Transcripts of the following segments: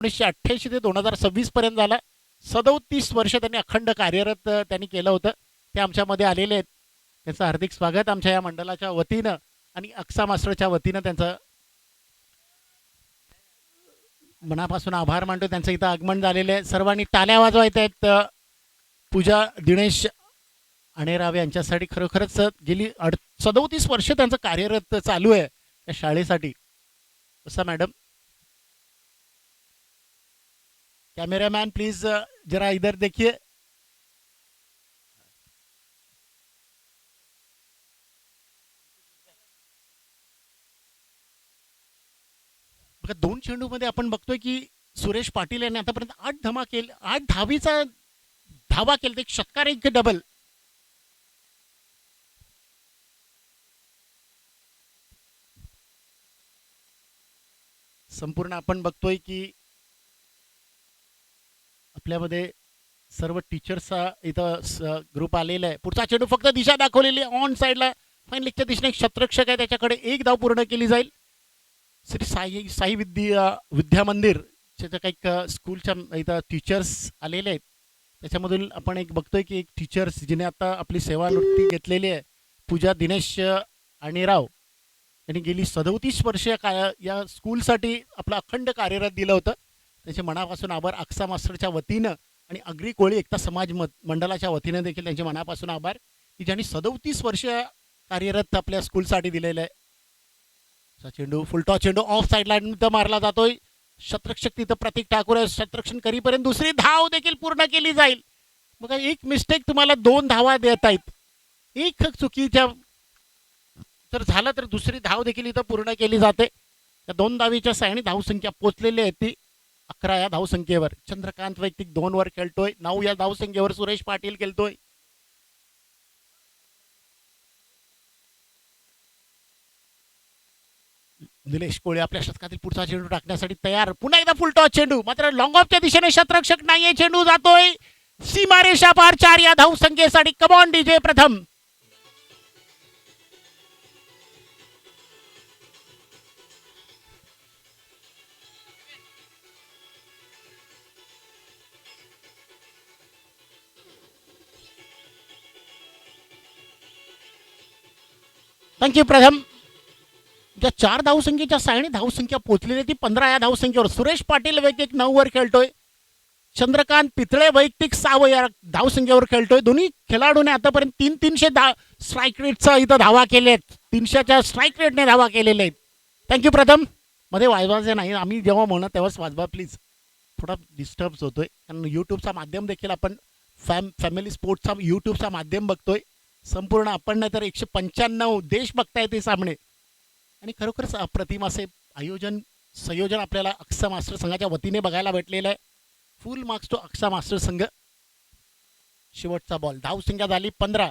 1988 ते 2026 पर्यंत झाला. 37 वर्ष त्यांनी अखंड कार्यरत त्यांनी केलं होतं. ते आमच्यामध्ये आलेले आहेत. त्यांचं हार्दिक स्वागत आमच्या या मंडळाच्या वतीनं आणि अक्सा मास्टरच्या वतीनं त्यांचं मनापासून आभार मानतो. त्यांचं इथं आगमन झालेलं आहे. सर्वांनी टाळ्या वाजवायत आहेत. पूजा दिनेश अणेराव यांच्यासाठी खरोखरच गेली 37 वर्ष त्यांचं कार्यरत चालू आहे त्या शाळेसाठी. असं मॅडम, कैमरामैन प्लीज जरा इधर देखिए. बघा, 2 चेंडूमध्ये आपण बघतोय की सुरेश पाटील यांनी आतापर्यंत 8 धावीचा धावा केला. एक षटकार, एक डबल. संपूर्ण आपण बघतोय की आपल्यामध्ये सर्व टीचर्सचा इथं ग्रुप आलेला आहे. पुढचा चेंडू फक्त दिशा दाखवलेली ऑन साईडला. फाईन लेगच्या दिशेने एक क्षेत्ररक्षक आहे, त्याच्याकडे एक धाव पूर्ण केली जाईल. श्री साई विद्या मंदिर काही स्कूलच्या इथं टीचर्स आलेले आहेत. त्याच्यामधून आपण एक बघतोय की एक टीचर्स जिने आता आपली सेवानिवृत्ती घेतलेली आहे, पूजा दिनेश अणेराव यांनी गेली 37 वर्ष या स्कूलसाठी आपलं अखंड कार्यरत दिलं होतं. त्याचे मनापासून आभार. अक्सा मास्टरच्या वतीनं आणि अग्री कोळी एकता समाज मंडळाच्या वतीनं देखील त्यांचे मनापासून आभार की ज्यांनी 37 वर्ष कार्यरत आपल्या स्कूलसाठी दिलेलं आहे. चेंडू फुलटॉस चेंडू ऑफ साईड लाईन मारला जातोय. शतरक्षक तिथं प्रतीक ठाकूर आहे. शतरक्षण करीपर्यंत दुसरी धाव देखील पूर्ण केली जाईल. बघा, एक मिस्टेक तुम्हाला 2 धावा देत आहेत. एक चुकीच्या जर झालं तर दुसरी धाव देखील इथं पूर्ण केली जाते. त्या 2 धावीच्या सायणी धावसंख्या पोचलेली आहे ती 11 या धावसंख्येवर. चंद्रकांत वैयक्तिक 2 वर खेळतोय. 9 या धावसंख्येवर सुरेश पाटील खेळतोय. निलेश कोळे आपल्या शतकातील पुढचा चेंडू टाकण्यासाठी तयार. पुन्हा एकदा फुलटॉस चेंडू, मात्र लॉंग ऑफच्या दिशेने शतरक्षक नाहीये. चेंडू जातोय सीमारेषा पार 4 या धावसंख्येसाठी. कमॉन डीजे प्रथम. थँक्यू प्रथम. ज्या 4 धावसंख्येच्या सायणी धावसंख्या पोचलेली ती 15 या धावसंख्येवर. सुरेश पाटील वैयक्तिक 9 वर खेळतोय. चंद्रकांत पितळे वैयक्तिक 6 या धावसंख्येवर खेळतोय. दोन्ही खेळाडूने आतापर्यंत 300 स्ट्राईक रेटचा इथं धावा केले आहेत. 300च्या स्ट्राईक रेटने धावा केलेल्या आहेत. थँक्यू प्रथम. मध्ये वाजवायचे नाही, आम्ही जेव्हा म्हणू तेव्हाच वाजवा प्लीज. थोडा डिस्टर्ब होतोय कारण यूट्यूबचा माध्यम देखील आपण फॅमिली स्पोर्ट्सचा यूट्यूबचा माध्यम बघतोय. संपूर्ण आपण नाही तर 195 देश बघताय ते सामने. आणि खरोखरच अप्रतिम असे संयोजन आपल्याला अक्सा मास्टर संघाच्या वतीने बघायला भेटलेलं आहे. Full marks to Aksa master संघ. शेवटचा बॉल. धावसंख्या झाली 15.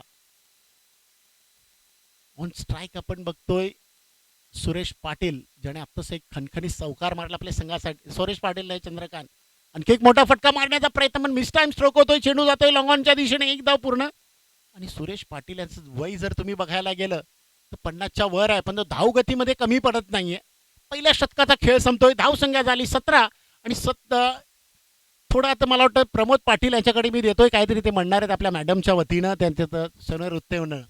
ऑन स्ट्राईक आपण बघतोय सुरेश पाटील, ज्याने आत्ताच एक खणखणीत चौकार मारला आपल्या संघासाठी. सुरेश पाटील नाही, चंद्रकांत. आणखी एक मोठा फटका मारण्याचा प्रयत्न, पण मिस टाइम स्ट्रोक होतोय. चेंडू जातोय लॉंग ऑनच्या दिशेने. एक धाव पूर्ण. आणि सुरेश पाटील यांचं वय जर तुम्ही बघायला गेलं तर 50च्या वर आहे, पण तो धावगतीमध्ये कमी पडत नाहीये. पहिल्या षटकाचा खेळ संपतोय. धावसंख्या झाली 17. आणि थोडं आता मला वाटतं प्रमोद पाटील यांच्याकडे मी देतोय काहीतरी ते म्हणणार आहेत आपल्या मॅडमच्या वतीनं. त्यांचं सनवृत्ते होणं.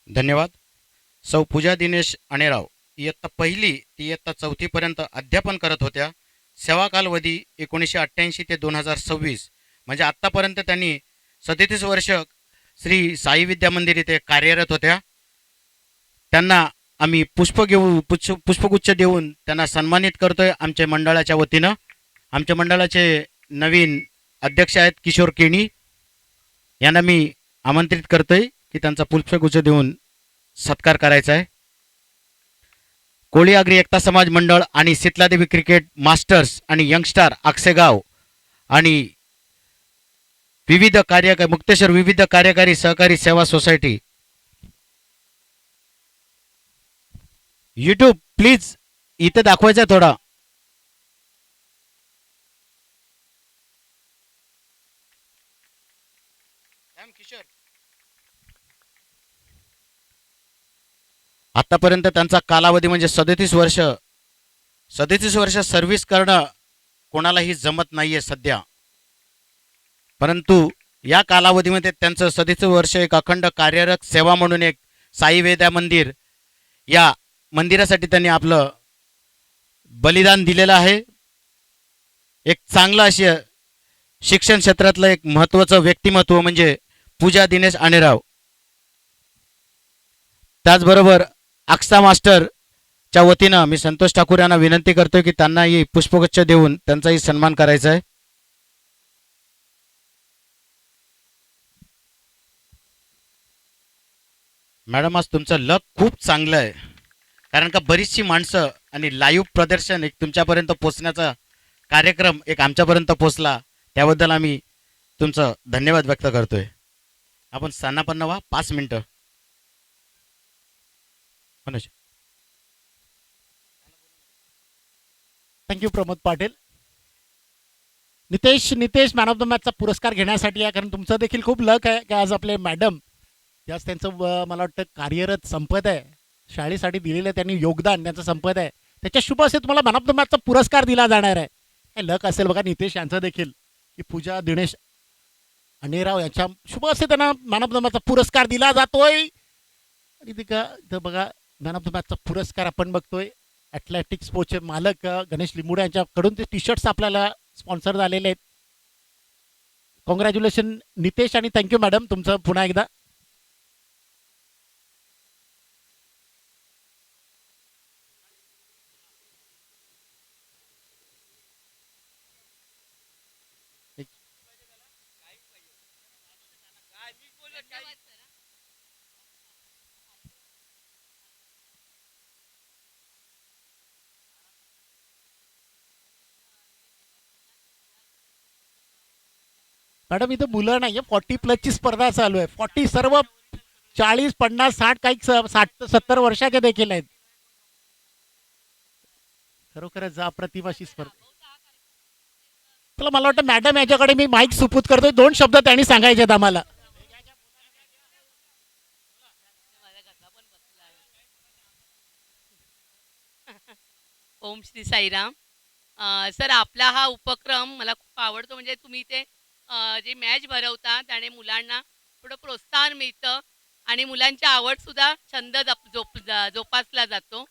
धन्यवाद. सौ पूजा दिनेश अणेराव इयत्ता 1ली ती इयत्ता 4थी पर्यंत अध्यापन करत होत्या. सेवा कालावधी 1988 ते 2026, म्हणजे आत्तापर्यंत त्यांनी 37 वर्ष श्री साई विद्या मंदिर इथे कार्यरत होत्या. त्यांना आम्ही पुष्पगुच्छ देऊन त्यांना सन्मानित करतोय आमच्या मंडळाच्या वतीनं. आमच्या मंडळाचे नवीन अध्यक्ष आहेत किशोर केणी, यांना मी आमंत्रित करतोय की त्यांचा पुष्पगुच्छ देऊन सत्कार करायचा आहे. कोळी आगरी एकता समाज मंडळ आणि शीतलादेवी क्रिकेट मास्टर्स आणि यंगस्टार आक्षेगाव आणि मुक्तेश्वर विविध कार्यकारी सहकारी सेवा सोसायटी. यूट्यूब प्लीज इथं दाखवायचा थोडा. आतापर्यंत त्यांचा कालावधी म्हणजे 37 वर्ष 37 वर्ष सर्व्हिस करणं कोणालाही जमत नाहीये सध्या, परंतु या कालावधीमध्ये त्यांचं 37 वर्ष एक अखंड कार्यरत सेवा म्हणून एक साई वेद्या मंदिर या मंदिरासाठी त्यांनी आपलं बलिदान दिलेलं आहे. एक चांगलं असे शिक्षण क्षेत्रातलं एक महत्त्वाचं व्यक्तिमत्व म्हणजे पूजा दिनेश आणेराव. त्याचबरोबर आक्सा मास्टरच्या वतीनं मी संतोष ठाकूर यांना विनंती करतोय की त्यांनाही पुष्पगुच्छ देऊन त्यांचाही सन्मान करायचा आहे. मॅडम आज तुमचं लक खूप चांगलं आहे, कारण का बरीचशी माणसं आणि लाईव्ह प्रदर्शन एक तुमच्यापर्यंत पोचण्याचा कार्यक्रम एक आमच्यापर्यंत पोचला, त्याबद्दल आम्ही तुमचं धन्यवाद व्यक्त करतोय. आपण स्थानापन्न व्हा 5 मिनिटं. Manoj. Thank you Pramod Patil. Nitesh man of the मॅचचा पुरस्कार घेण्यासाठी आहे, कारण तुमचं देखील खूप लक आहे की आज आपले मॅडम त्याच त्यांचं मला वाटतं कार्यरत संपत आहे, शाळेसाठी दिलेलं त्यांनी योगदान त्यांचं संपत आहे, त्याच्या शुभ असे तुम्हाला मॅन ऑफ द मॅचचा पुरस्कार दिला जाणार आहे. हे लक असेल बघा नितेश यांचं देखील की पूजा दिनेश अणेराव यांच्या शुभ असे त्यांना मॅन ऑफ द मॅचचा पुरस्कार दिला जातोय. आणि इथं बघा मॅन ऑफ द मॅचचा पुरस्कार आपण बघतोय. ॲथलेटिक स्पोर्टचे मालक गणेश लिंबुडे यांच्याकडून ते टी शर्ट्स आपल्याला स्पॉन्सर झालेले आहेत. कॉंग्रॅच्युलेशन नितेश आणि थँक्यू मॅडम तुमचं पुन्हा एकदा. मॅडम इथं मुलं नाही आहे, 40+ ची स्पर्धा चालू आहे. 40 सर्व 40, 50, 60 काही 60-70 वर्षाचे देखील आहेत. खरोखरच अप्रतिम अशी स्पर्धा. चला मला वाटतं मॅडम याच्याकडे मी माईक सुपूत करतोय, 2 शब्द त्यांनी सांगायचे आहेत आम्हाला. ओम श्री साईराम. सर आपला हा उपक्रम मला खूप आवडतो. म्हणजे तुम्ही ते जे मॅच भरवता त्याने मुलांना थोडं प्रोत्साहन मिळतं आणि मुलांची आवडसुद्धा छंद जोपासला जातो.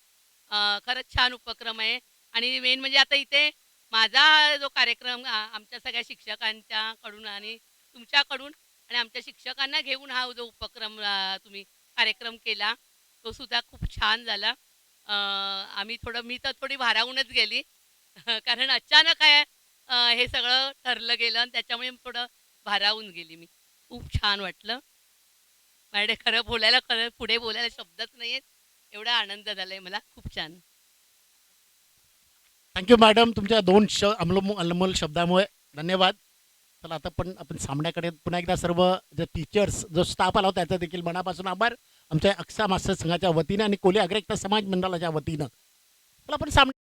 खरंच छान उपक्रम आहे. आणि मेन म्हणजे आता इथे माझा हा जो कार्यक्रम आमच्या सगळ्या शिक्षकांच्याकडून आणि तुमच्याकडून आणि आमच्या शिक्षकांना घेऊन हा जो उपक्रम तुम्ही कार्यक्रम केला तो सुद्धा खूप छान झाला. मी तर थोडी भारावूनच गेली कारण अचानक आहे हे सगळं ठरलं गेलं आणि त्याच्यामुळे थोडं भारावून गेली मी. खूप छान वाटलं. माझ्याकडे खरं पुढे बोलायला शब्दच नाही आहेत. एवढा आनंद झालाय मला. खूप छान. थँक्यू मॅडम तुमच्या 2 अनमोल शब्दामुळे धन्यवाद. चला आता पण आपण सामन्याकडे पुन्हा एकदा सर्व जे टीचर्स जो स्टाफ आला होता त्याचा देखील मनापासून आभार आमच्या अक्सा मास्टर संघाच्या वतीनं आणि कोली अग्रहित समाज मंडळाच्या वतीनं. चला आपण सामने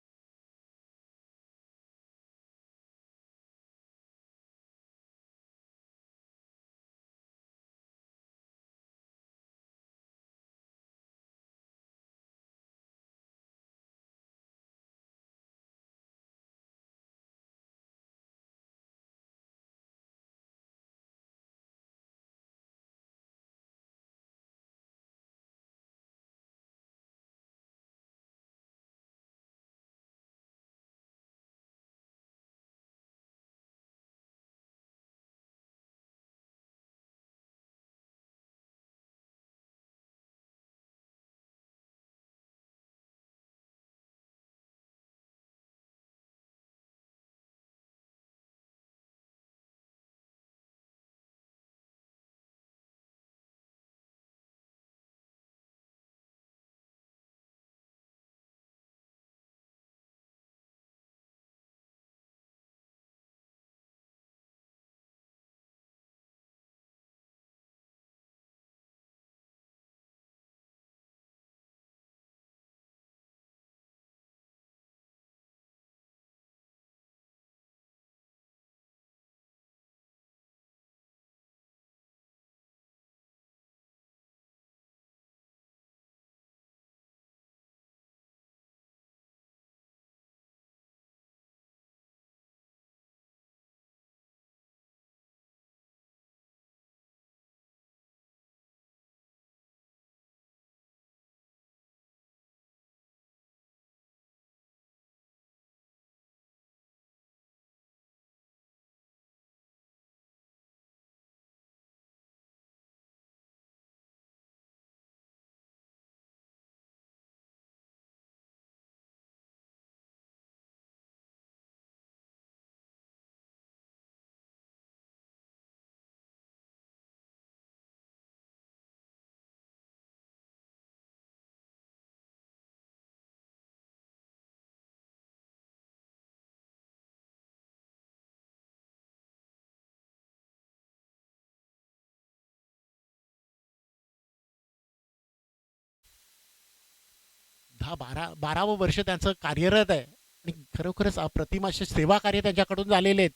बारावं वर्ष त्यांचं कार्यरत आहे आणि खरोखरच अप्रतिम असे सेवा कार्य त्यांच्याकडून झालेले आहेत.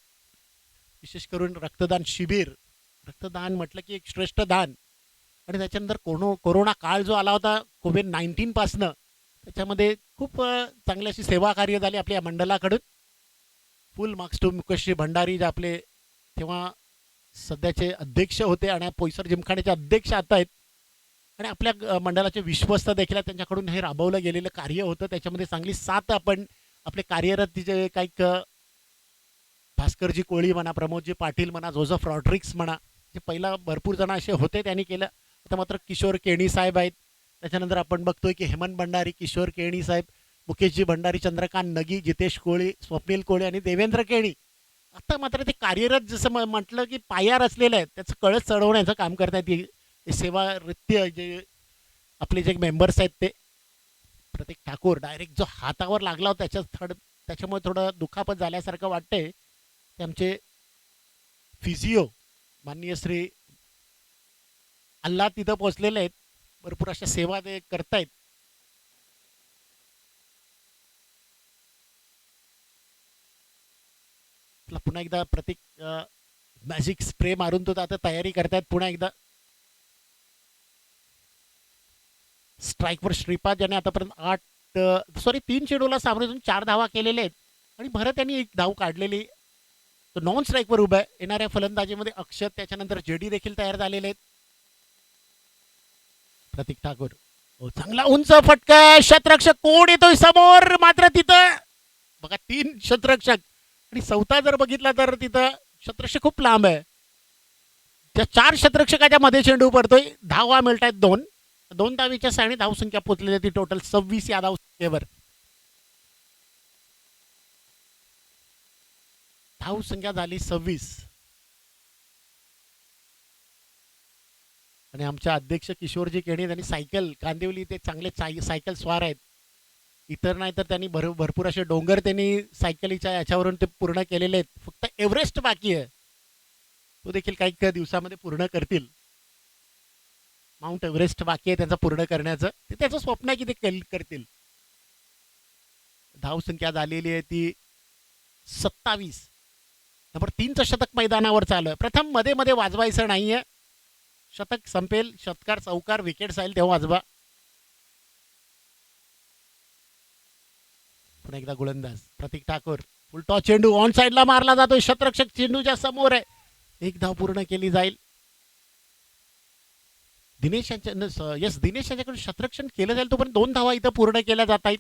विशेष करून रक्तदान शिबिर, रक्तदान म्हटलं की एक श्रेष्ठ दान. आणि त्याच्यानंतर कोरोना काळ जो आला होता कोविड-19 त्याच्यामध्ये खूप चांगली अशी सेवा कार्य झाली आपल्या या मंडळाकडून. फुल मार्क्स टू मुकेशजी भंडारी जे आपले तेव्हा सध्याचे अध्यक्ष होते आणि पोईसर जिमखान्याचे अध्यक्ष आता आहेत आणि आपल्या मंडळाचे विश्वस्त देखील आहेत. त्यांच्याकडून हे राबवलं गेलेलं कार्य होतं. त्याच्यामध्ये चांगली साथ आपण आपले कार्यरत जे काही भास्करजी कोळी म्हणा, प्रमोदजी पाटील म्हणा, जोझफ रॉड्रिक्स म्हणा, जे पहिला भरपूर जण असे होते त्यांनी केलं. आता मात्र किशोर केणी साहेब आहेत. त्याच्यानंतर आपण बघतोय की हेमंत भंडारी, किशोर केणी साहेब, मुकेशजी भंडारी, चंद्रकांत नगी, जितेश कोळी, स्वप्नील कोळी आणि देवेंद्र केणी. आता मात्र ते कार्यरत जसं म्हटलं की पायावर असलेलं आहे त्याचं कळस चढवण्याचं काम करतात. हे सेवारित्य जे आपले जे मेंबर्स आहेत ते प्रतीक ठाकूर डायरेक्ट जो हातावर लागला होता त्याच्यामुळे थोडं दुखापत झाल्यासारखं वाटतंय. ते आमचे फिजिओ माननीय श्री अल्ला तिथं पोचलेले आहेत. भरपूर अशा सेवा ते करतायत. पुन्हा एकदा प्रतीक मॅजिक स्प्रे मारून तो आता तयारी करतायत. पुन्हा एकदा स्ट्राईकवर श्रीपाद ज्याने आतापर्यंत 3 चेंडूला सामोरे 4 धावा केलेल्या आहेत आणि भरत यांनी 1 धाव काढलेली. तो नॉन स्ट्राईकवर उभा आहे. येणाऱ्या फलंदाजीमध्ये अक्षत, त्याच्यानंतर जेडी देखील तयार झालेले आहेत. प्रतीक ठाकूर, चांगला उंच फटका, शतरक्षक कोण येतोय समोर, मात्र तिथं बघा 3 शतरक्षक आणि चौथा जर बघितला तर तिथं शतरक्षक खूप लांब आहे. त्या 4 शतरक्षकाच्या मध्ये चेंडू पडतोय. धावा मिळत आहेत 2 धावीच्या साणी धावसंख्या पोचलेली ती टोटल 26 या धावसंख्येवर. धावसंख्या झाली 26 आणि आमच्या अध्यक्ष किशोरजी केणी त्यांनी सायकल कांदिवली ते चांगले सायकल स्वार आहेत. इतर नाही तर त्यांनी भरपूर असे डोंगर त्यांनी सायकलीच्या याच्यावरून ते पूर्ण केलेले आहेत. फक्त एव्हरेस्ट बाकी आहे, तो देखील काही दिवसामध्ये पूर्ण करतील. माउंट एव्हरेस्ट बाकी आहे त्यांचं पूर्ण करण्याचं. ते त्याचं स्वप्न आहे की ते करतील. धावसंख्या झालेली आहे ती 27. नंबर 3चं शतक मैदानावर चालू आहे. प्रथम मध्ये मध्ये वाजवायचं नाहीये. शतक संपेल, षटकार चौकार विकेट जाईल तेव्हा वाजवा. पुन्हा एकदा गोलंदाज प्रतीक ठाकूर, फुलटॉस चेंडू ऑन साइडला मारला जातोय. शतरक्षक चेंडूच्या समोर आहे. 1 धाव पूर्ण केली जाईल. दिनेश यांच्याकडून शतरक्षण केलं जाईल तोपर्यंत 2 धावा इथं पूर्ण केल्या जात आहेत.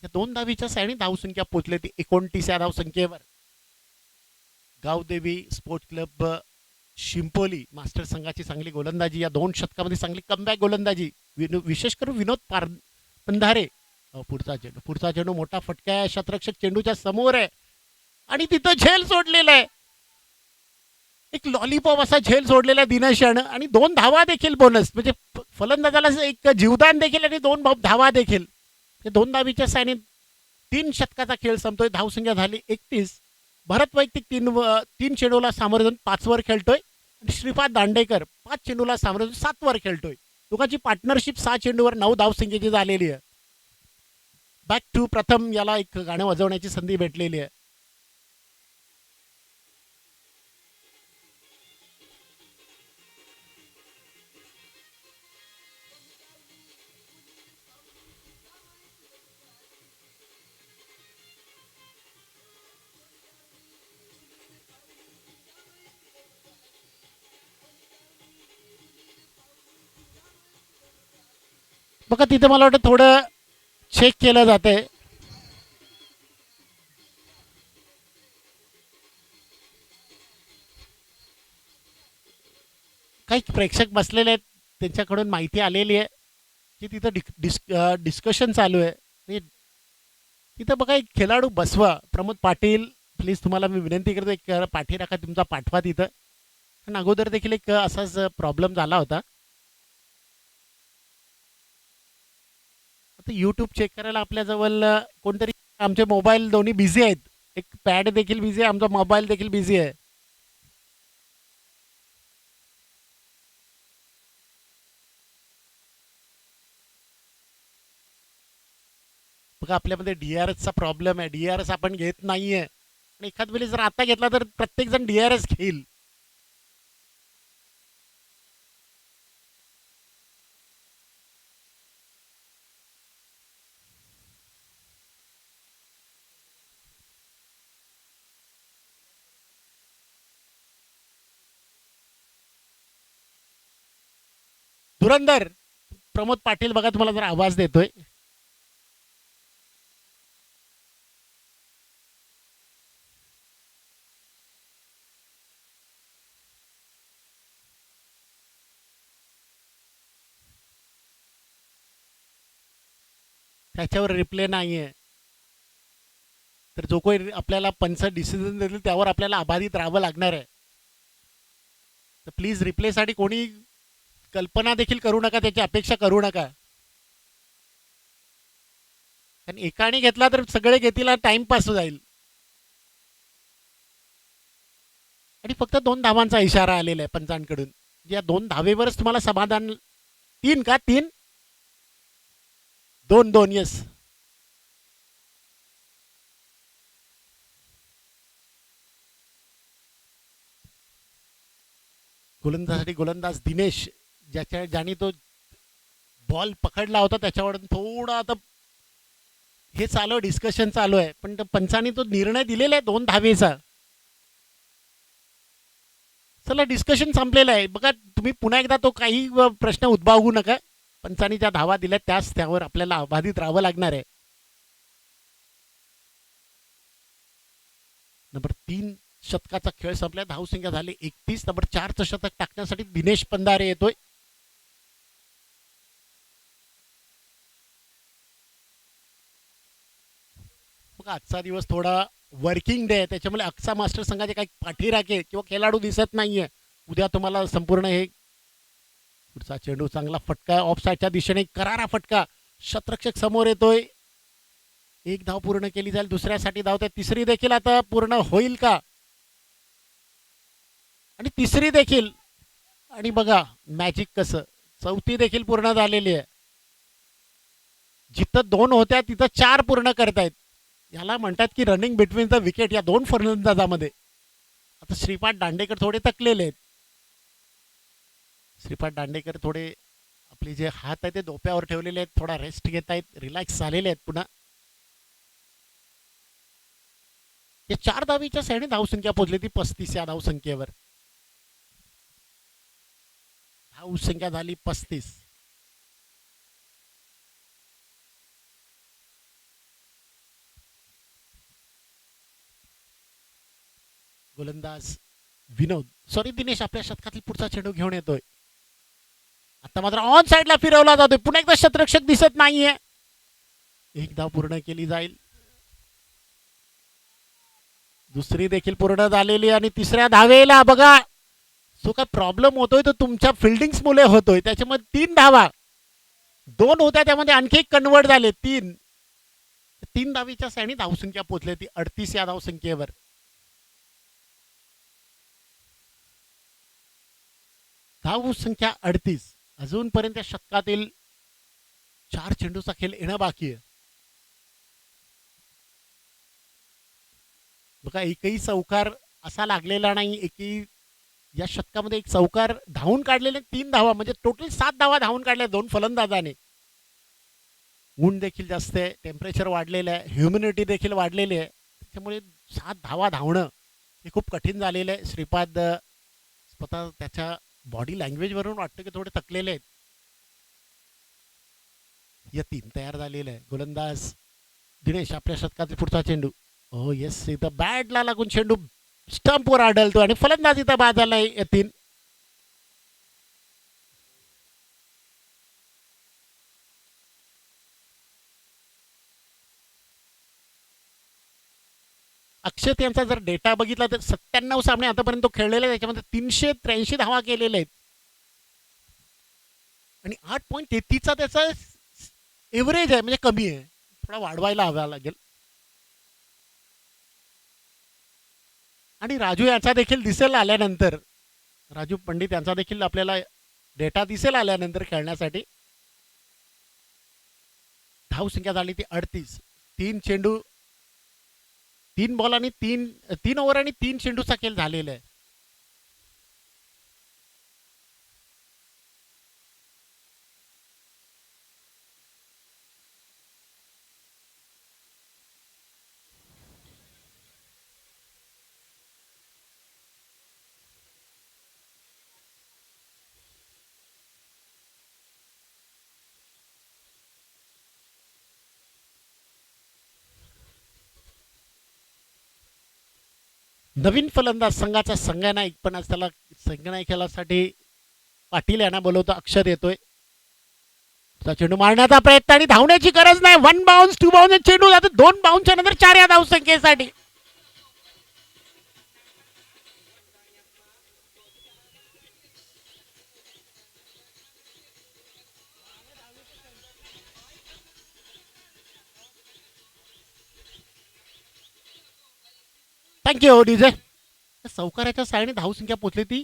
या 2 धावीच्या सायणी धावसंख्या पोचली ती 29 या धावसंख्येवर. गावदेवी स्पोर्ट्स क्लब शिंपोली मास्टर संघाची चांगली गोलंदाजी, या 2 शतकामध्ये चांगली कमबॅक गोलंदाजी. विशेष करून विनोद पंधारे. पुढचा चेंडू मोठा फटका आहे. शतरक्षक चेंडूच्या समोर आहे आणि तिथं झेल सोडलेला आहे. एक लॉलीपॉप असा झेल सोडलेला दिनेश यानं आणि 2 धावा देखील बोनस, म्हणजे फलंदाजाला एक जीवदान देखील आणि 2 धावा देखील. 2 धावीच्या सायने 3 शतकाचा खेळ संपतोय. धावसंख्या झाली 31. भरत वैयक्तिक 3 चेंडूला सामोरे जाऊन 5 वर खेळतोय आणि श्रीपाद दांडेकर 5 चेंडूला सामोरे जाऊन 7 वर खेळतोय. दोघांची पार्टनरशिप 6 चेंडूवर 9 धावसंख्येची झालेली आहे. बॅक टू प्रथम याला एक गाणं वाजवण्याची संधी भेटलेली आहे. बघा तिथं मला वाटतं थोडं चेक केलं जाते. काही प्रेक्षक बसलेले आहेत, त्यांच्याकडून माहिती आलेली आहे की तिथं डिस्कशन चालू आहे. तिथं बघा एक खेळाडू बसवा. प्रमोद पाटील प्लीज तुम्हाला मी विनंती करतो, एक पाठीराखा तुमचा पाठवा तिथं. पण अगोदर देखील एक असाच प्रॉब्लेम झाला होता. आता यूट्यूब चेक करायला आपल्याजवळ कोणतरी, आमचे मोबाईल दोन्ही बिझी आहेत. एक पॅड देखील बिझी आहे, आमचा मोबाईल देखील बिझी आहे. बघा आपल्यामध्ये DRSचा प्रॉब्लेम आहे. DRS आपण घेत नाहीये आणि एखाद वेळी जर आता घेतला तर प्रत्येक जण DRS घेईल. धुरंधर प्रमोद पाटील बघा तुम्हाला जर आवाज देतोय. त्याच्यावर रिप्ले नाहीये. तर जो कोणी आपल्याला पंच डिसिजन देतील त्यावर आपल्याला अबाधित राहावं लागणार आहे. तर प्लीज रिप्लेसाठी कोणी कल्पना देखील करू नका, त्याची अपेक्षा करू नका. कारण एकाने घेतला तर सगळे घेतील, टाइमपास जाईल. आणि फक्त 2 धावांचा इशारा आलेला आहे पंचांकडून. या 2 धावेवरच तुम्हाला समाधान. 3 का 3 2 येस. गोलंदाजासाठी गोलंदाज दिनेश, ज्याने तो बॉल पकडला होता त्याच्यावर थोडा आता हे चालू आहे, डिस्कशन चालू आहे. पण पंचांनी तो निर्णय दिलेला आहे 2 धावेचा. चला डिस्कशन संपलेलं आहे. बघा तुम्ही पुन्हा एकदा तो काही प्रश्न उद्भवू नका. पंचांनी ज्या धावा दिल्या त्यावर आपल्याला अबाधित राहावं लागणार आहे. नंबर 3 शतकाचा खेळ संपला. धावसंख्या झाली 31. नंबर 4चं शतक टाकण्यासाठी दिनेश पंधारे येतोय. बघा आजचा दिवस थोडा वर्किंग डे आहे, त्याच्यामुळे अक्सा मास्टर संघाचे काही पाठीराखे किंवा खेळाडू दिसत नाहीये. उद्या तुम्हाला संपूर्ण हे पुढचा चेंडू चांगला फटका ऑफ साईडच्या दिशेने करारा फटका. शतरक्षक समोर येतोय. 1 धाव पूर्ण केली जाईल. दुसऱ्यासाठी धावते. तिसरी देखील आता पूर्ण होईल का? आणि तिसरी देखील. आणि बघा मॅजिक कसं. चौथी देखील पूर्ण झालेली आहे. जिथं 2 होत्या तिथं 4 पूर्ण करतायत. याला म्हणतात की रनिंग बिटवीन द विकेट या 2 फलंदाजामध्ये. आता श्रीपाद दांडेकर थोडे थकलेले आहेत. श्रीपाद दांडेकर थोडे आपले जे हात आहेत ते डोप्यावर ठेवलेले आहेत, थोडा रेस्ट घेत आहेत, रिलॅक्स झालेले आहेत पुन्हा. या 4 धावीच्या सैने धावसंख्या पोहोचली ती 35 या धावसंख्येवर. धावसंख्या झाली 35. गोलंदाज विनोद, सॉरी दिनेश, आपल्या शतकातील पुढचा चेंडू घेऊन येतोय. आता मात्र ऑन साइडला फिरवला जातोय. पुन्हा एकदा शतरक्षक दिसत नाहीये. 1 धाव पूर्ण केली जाईल. दुसरी देखील पूर्ण झालेली आणि तिसऱ्या धावेला बघा जो काय प्रॉब्लेम होतोय तो तुमच्या फिल्डिंग्स मुळे होतोय. त्याच्यामध्ये 3 धावा 2 होत्या त्यामध्ये आणखी एक कन्वर्ट झाले 3 धावीच्या सैनी धावसंख्या पोहोचली ती 38 या धावसंख्येवर. धावसंख्या 38. अजूनपर्यंत या शतकातील 4 चेंडूचा खेळ येणं बाकी आहे. बघा एकही चौकार असा लागलेला नाही. एकही या शतकामध्ये एक चौकार धावून काढलेले 3 धावा म्हणजे टोटल 7 धावा धावून काढल्या 2 फलंदाजाने. ऊन देखील जास्त आहे, टेम्परेचर वाढलेलं आहे, ह्युमिडिटी देखील वाढलेली आहे. त्याच्यामुळे 7 धावा धावणं हे खूप कठीण झालेलं आहे. श्रीपाद स्वतः त्याच्या बॉडी लँग्वेजवरून वाटतं की थोडे थकलेले आहेत. यतीन तयार झालेलं आहे. गोलंदाज दिनेश, आपल्या शतकातील पुढचा चेंडू. हो येस, इथं बॅटला लागून चेंडू स्टंपवर आढळतो आणि फलंदाज इथं बाद झालाय यतीन. अक्षत यांचा जर डेटा बघितला तर 97 सामने आतापर्यंत तो खेळलेला आहे. त्याच्यामध्ये 383 धावा केलेल्या आहेत आणि 8.33चा त्याचा एव्हरेज आहे, म्हणजे कमी आहे. थोडा वाढवायला हवा लागेल. आणि राजू यांचा देखील दिसेल आल्यानंतर, राजू पंडित यांचा देखील आपल्याला डेटा दिसेल आल्यानंतर खेळण्यासाठी. धावसंख्या झाली ती 38. तीन चेंडू, 3 बॉल आणि 3 ओव्हर आणि 3 चेंडूचा खेळ झालेला आहे. नवीन फलंदाज संघाचा संघनायक, पण आज त्याला संघनायकासाठी पाटील यांना बोलवतो. अक्षर येतोय. पुढचा चेंडू मारण्याचा प्रयत्न आणि धावण्याची गरज नाही. 1 बाउन्स 2 बाउन्स चेंडू जातो. 2 बाउन्सच्या नंतर 4 या धावसंख्येसाठी. Thank you DJ. चौकाराच्या साहाय्याने धावसंख्या पोहोचली ती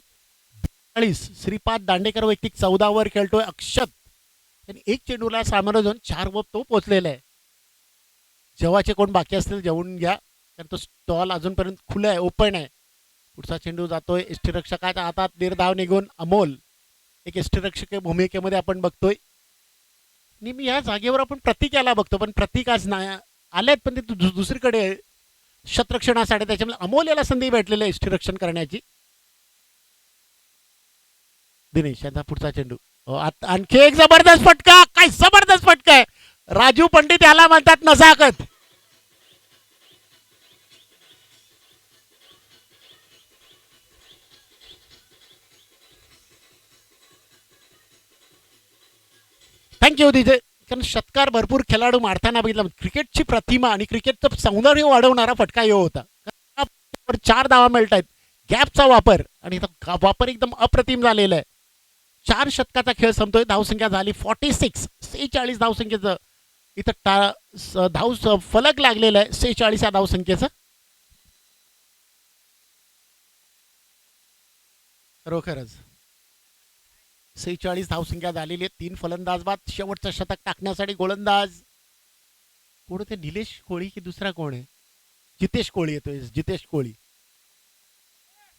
42. श्रीपाद दांडेकर वैयक्तिक 14 वर खेळतोय. अक्षत त्यांनी 1 चेंडूला सामोरं जाऊन 4 वर तो पोहोचलेला आहे. जेव्हाचे कोण बाकी असतील जेवून घ्या, कारण तो स्टॉल अजूनपर्यंत खुला आहे, ओपन आहे. पुढचा चेंडू जातोय यष्टीरक्षकाच्या हातात. निर्धाव निघून अमोल एक यष्टीरक्षक भूमिकेमध्ये आपण बघतोय. नेहमी या जागेवर आपण प्रतीक याला बघतो, पण प्रतीक आज नाही आलेत, पण ते दुसरीकडे आहे शतरक्षणासाठी. त्याच्यामुळे अमोल याला संधी भेटलेली आहे यष्टीरक्षण करण्याची. दिनेश यांचा पुढचा चेंडू. आणखी एक जबरदस्त फटका. काय जबरदस्त फटका आहे. राजू पंडित याला म्हणतात नजाकत. थँक्यू दिजे. कारण षटकार भरपूर खेळाडू मारताना बघितलं. क्रिकेटची प्रतिमा आणि क्रिकेटचं सौंदर्य वाढवणारा फटका यो होता. 4 धावा मिळत आहेत. गॅपचा वापर आणि वापर एकदम अप्रतिम झालेला आहे. 4 षटकाचा खेळ संपतोय. धावसंख्या झाली 46. 46 धावसंख्येचं इथं धाव फलक लागलेला आहे. 46 या धावसंख्येचं. खरोखरच 46 धावसंख्या झालेली आहे. 3 फलंदाज बाद. शेवटचं शतक टाकण्यासाठी गोलंदाज कोण ते, निलेश कोळी की दुसरा कोण आहे? जितेश कोळी येतोय. जितेश कोळी.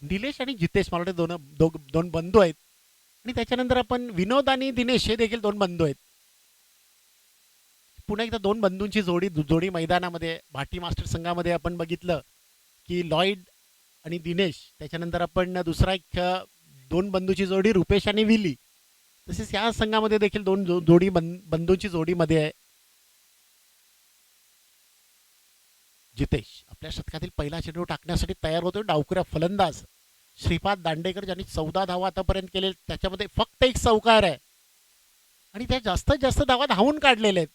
निलेश आणि जितेश मला वाटतं दोन बंधू आहेत. आणि त्याच्यानंतर आपण विनोद आणि दिनेश हे देखील 2 बंधू आहेत. पुन्हा एकदा 2 बंधूंची जोडी मैदानामध्ये भाटी मास्टर संघामध्ये आपण बघितलं की लॉईड आणि दिनेश. त्याच्यानंतर आपण दुसरा एक 2 बंधूची जोडी रुपेश आणि विली. तसेच या संघामध्ये देखील 2 जोडी बंधूंची जोडीमध्ये आहे. जितेश आपल्या शतकातील पहिला चेंडू टाकण्यासाठी तयार होतो. डावखुऱ्या फलंदाज श्रीपाद दांडेकर ज्यांनी 14 धावा आतापर्यंत केले, त्याच्यामध्ये फक्त 1 चौकार आहे आणि त्या जास्तीत जास्त धावा धावून काढलेले आहेत.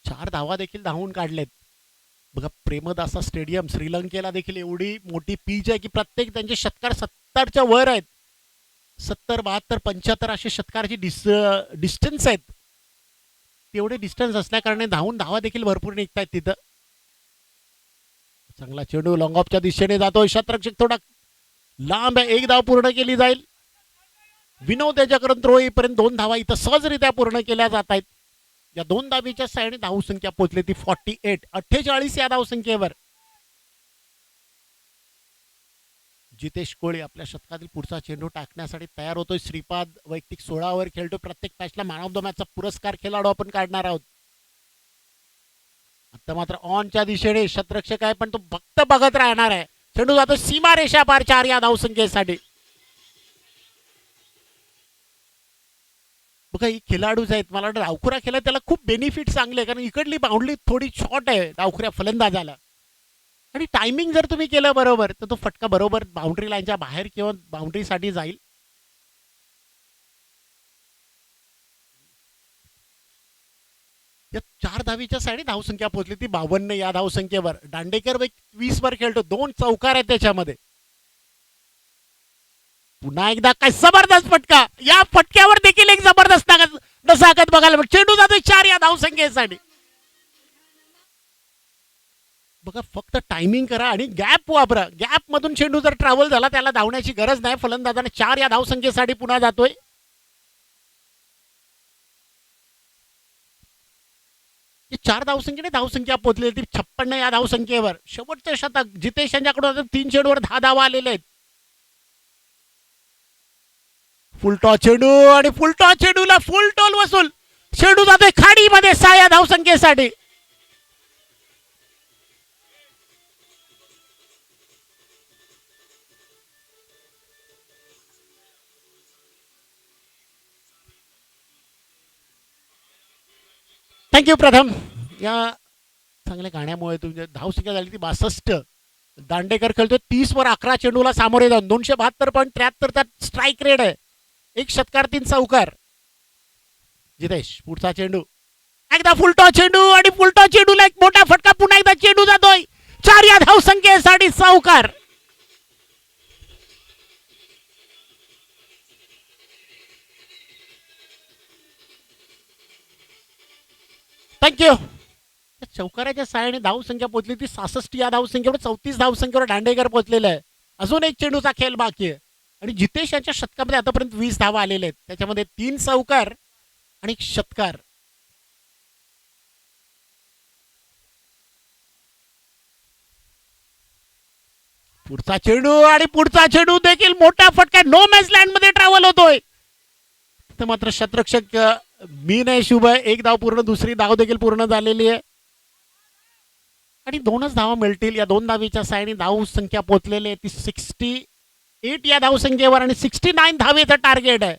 4 धावा देखील धावून काढलेत. बघा प्रेमदासा स्टेडियम श्रीलंकेला देखील एवढी मोठी पीच आहे की प्रत्येक त्यांचे षटकार 70च्या वर आहेत. 70, 72, 75 असे षटकारची डिस्टन्स आहेत. तेवढे डिस्टन्स असल्या कारणे धावा देखील भरपूर निघत आहेत तिथं. चांगला चेंडू लॉंग ऑफच्या दिशेने जातोय. शतरक्षक थोडा लांब आहे. 1 धाव पूर्ण केली जाईल. विनोद याच्याकडून थ्रो येईपर्यंत 2 धावा इथं सहजरित्या पूर्ण केल्या जात आहेत. या 2 धावीच्या साहाय्याने धावसंख्या पोहोचली ती 48. 48 या धावसंख्येवर. जितेश कोळी आपल्या शतकातील पुढचा चेंडू टाकण्यासाठी तयार होतोय. श्रीपाद वैयक्तिक 16 वर खेळतोय. प्रत्येक मॅचला मॅन ऑफ द मॅचचा पुरस्कार खेळाडू आपण काढणार आहोत. आता मात्र ऑनच्या दिशेने शतरक्षक आहे, पण तो फक्त बघत राहणार आहे. चेंडू जातो सीमा रेषा पार 4 या धावसंख्येसाठी. बघा ही खेळाडूच आहेत. मला वाटतं डावखुरा खेळा त्याला खूप बेनिफिट चांगले, कारण इकडली बाउंड्री थोडी शॉर्ट आहे डावखुऱ्या फलंदाजाला. आणि टायमिंग जर तुम्ही केलं बरोबर तर तो फटका बरोबर बाउंड्री लाईनच्या बाहेर किंवा बाउंड्रीसाठी जाईल. या 4 धावीच्या साईडने धावसंख्या पोहोचली ती 52 या धावसंख्येवर. दांडेकर 20 वर खेळतो. 2 चौकार आहेत त्याच्यामध्ये. पुन्हा एकदा काय जबरदस्त फटका. या फटक्यावर देखील एक जबरदस्त नजाकत बघायला मिळते. चेंडू जातोय 4 या धावसंख्येसाठी. बघा फक्त टायमिंग करा आणि गॅप वापरा. गॅप मधून चेंडू जर ट्रॅव्हल झाला त्याला धावण्याची गरज नाही. फलंदाजाने 4 या धावसंख्येसाठी पुन्हा जातोय. 4 धावसंख्येने धावसंख्या पोहोचली ती 56 या धावसंख्येवर. शेवटचं शतक जितेश यांच्याकडून 3 चेंडूवर 10 धावा आलेले आहेत. फुलटॉस चेंडू आणि फुलटॉस चेंडूला फुल टोल वसूल. चेंडू जातोय खाडीमध्ये 6 या धावसंख्येसाठी. थँक्यू प्रथम. या चांगल्या गाण्यामुळे तुमच्या धावसंख्या झाली ती 62. दांडेकर खेळतोय 30 वर 11 चेंडूला सामोरे जाऊन 272.73 स्ट्राईक रेट आहे. एक षटकार 3 चौकार. जितेश पुढचा चेंडू एकदा फुलटॉस चेंडू आणि फुलटॉस चेंडूला एक मोठा फटका. पुन्हा एकदा चेंडू जातोय 4 या धावसंख्येसाठी चौकार. थँक्यू. चौकाराच्या सहाय्याने धावसंख्या पोहोचली ती 66 या धावसंख्येवर 34 धावसंख्येवर दांडेकर पोहोचलेला आहे. अजून एक चेंडूचा खेळ बाकी आहे आणि जितेश यांच्या षटकामध्ये आतापर्यंत 20 धावा आलेल्या आहेत. त्याच्यामध्ये 3 चौकार आणि 1 षटकार. पुढचा चेंडू आणि पुढचा चेंडू देखील मोठा फटका नो मॅच लँड मध्ये ट्रॅव्हल होतोय. तर मात्र शतरक्षक मी नाही शुभ आहे. एक धाव पूर्ण, दुसरी धाव देखील पूर्ण झालेली आहे आणि 2च धावा मिळतील. या 2 धावीच्या साहाय्याने धाव संख्या पोहोचलेली आहे ती 68 या धावसंख्येवर आणि 69 धावेचं टार्गेट आहे.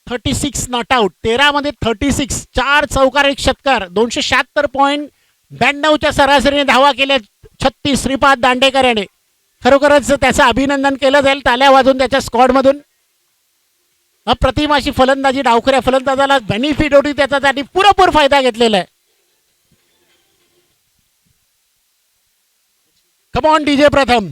36 नॉट आउट. 13 मध्ये 36, 4 चौकार 1 षटकार. 276.92च्या सरासरीने धावा केल्या 36 श्रीपाद दांडेकर याने. खरोखरच त्याचं अभिनंदन केलं जाईल ताल्या वाजून त्याच्या स्क्वॉडमधून. अप्रतिम अशी फलंदाजी डावखऱ्या फलंदाजाला बेनिफिट होती, त्याचा त्यांनी पुरेपूर फायदा घेतलेला आहे. कम ऑन डीजे प्रथम.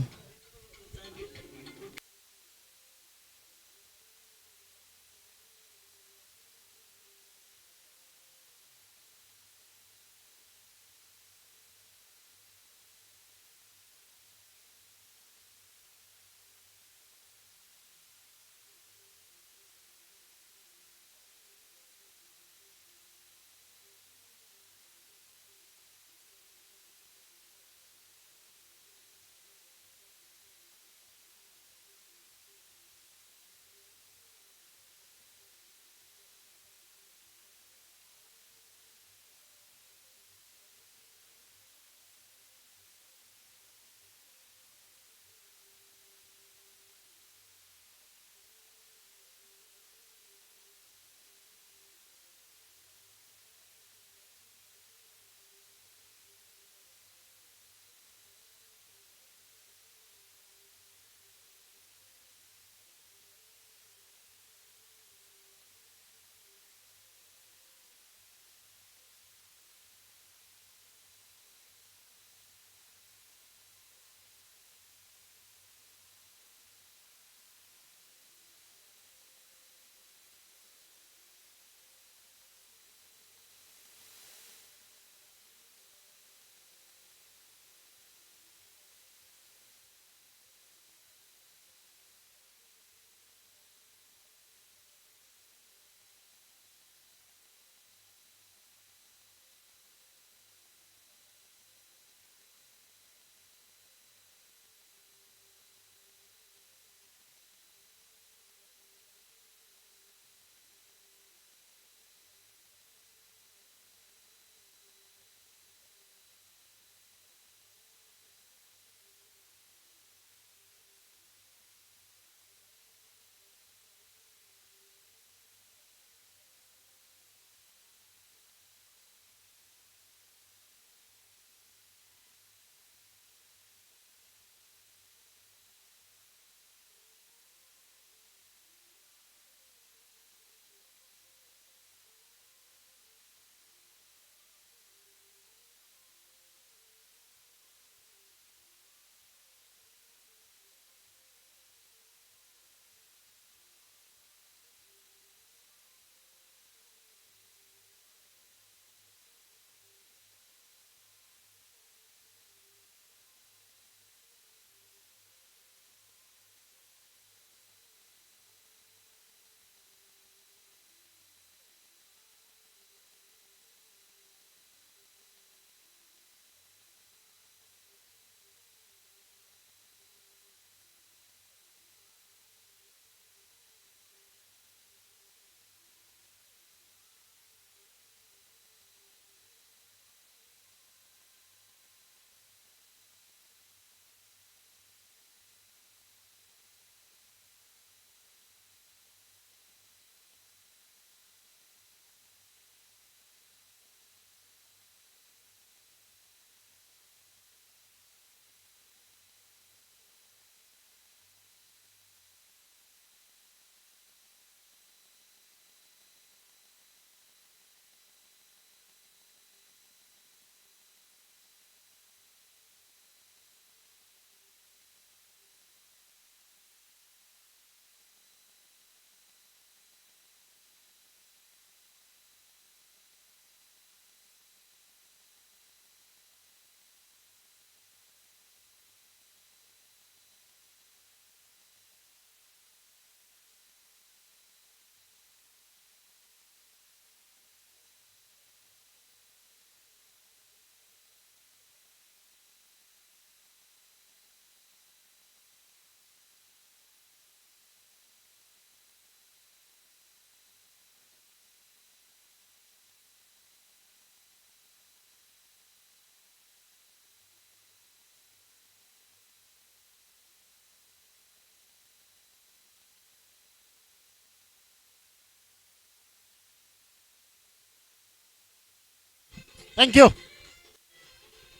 थँक्यू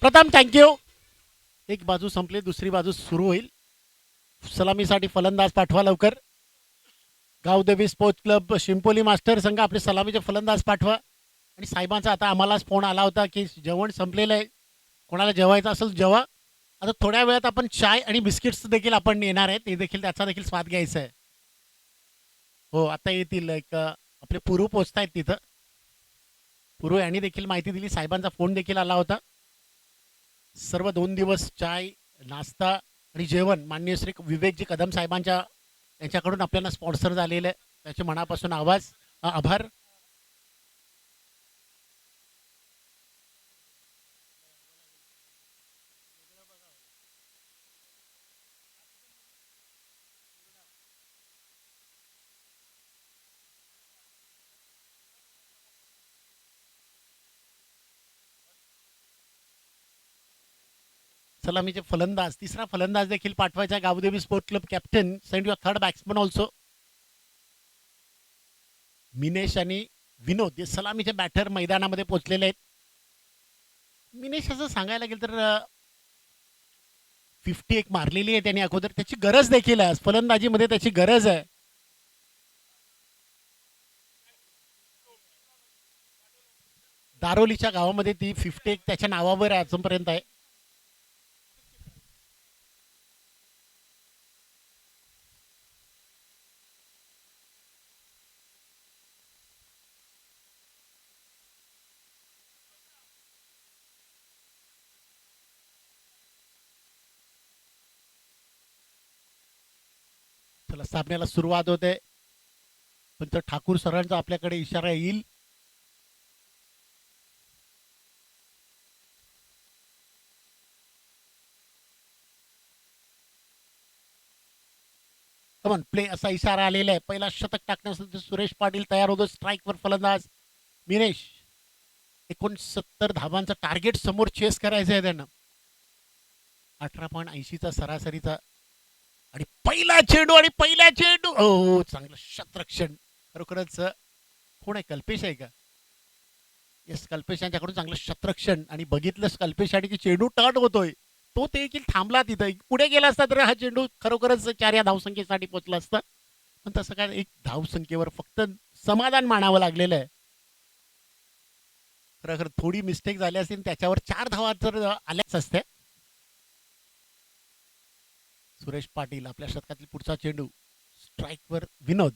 प्रथम, थँक्यू. एक बाजू संपली, दुसरी बाजू सुरू होईल. सलामीसाठी फलंदाज पाठवा लवकर. गावदेवी स्पोर्ट्स क्लब शिंपोली मास्टर संघ आपले सलामीचे फलंदाज पाठवा. आणि साहेबांचा आता आम्हालाच फोन आला होता की जेवण संपलेलं आहे, कोणाला जेवायचं असेल जेवा. आता थोड्या वेळात आपण चाय आणि बिस्किट्स देखील आपण येणार आहे, ते देखील त्याचा देखील स्वाद घ्यायचा आहे. हो आता येतील, एक आपले पूर्व पोचत आहेत तिथं. पूर्व यांनी देखील माहिती दिली, साहेबांचा फोन देखील आला होता. सर्व 2 दिवस चाय, नाश्ता आणि जेवण माननीय श्री विवेकजी कदम साहेबांच्या यांच्याकडून आपल्याला स्पॉन्सर झालेलं आहे, त्याचे मनापासून आभार. सलामीचे फलंदाज, तिसरा फलंदाज देखील पाठवायचा. Gavdevi sport club captain send your third batsman also. Minesh आणि विनोद हे सलामीचे बॅटर मैदानामध्ये पोहोचलेले आहेत. मिनेश असं सांगायला गेलं तर 50 एक मारलेली आहे त्यांनी अगोदर, त्याची गरज देखील आहे फलंदाजीमध्ये, त्याची गरज आहे. दारोलीच्या गावामध्ये ती 50 एक त्याच्या नावावर अजूनपर्यंत आहे. चला सामन्याला सुरुवात होते, पण तर ठाकूर सरांचा आपल्याकडे इशारा येईल. कमन प्ले असा इशारा आलेला आहे. पहिला शतक टाकण्यासाठी सुरेश पाटील तयार होतो. स्ट्राईकवर फलंदाज मिनेश. 69 धावांचं टार्गेट समोर चेस करायचं आहे त्यांना. 18.80चा सरासरीचा. आणि पहिला चेंडू हो चांगलं शतरक्षण. खरोखरच कोण आहे, कल्पेश आहे का? येस, कल्पेश यांच्याकडून चांगलं शतरक्षण. आणि बघितलंच कल्पेश आणि की चेंडू टर्न होतोय, तो देखील थांबला तिथं. पुढे गेला असता तर हा चेंडू खरोखरच 4 या धावसंख्येसाठी पोहोचला असता. पण तसं काय, एक धावसंख्येवर फक्त समाधान मानावं लागलेलं आहे. खरं थोडी मिस्टेक झाली असती, त्याच्यावर 4 धावा जर आल्याच असत्या. सुरेश पाटील आपल्या शतकातील पुढचा चेंडू. स्ट्राईकवर विनोद.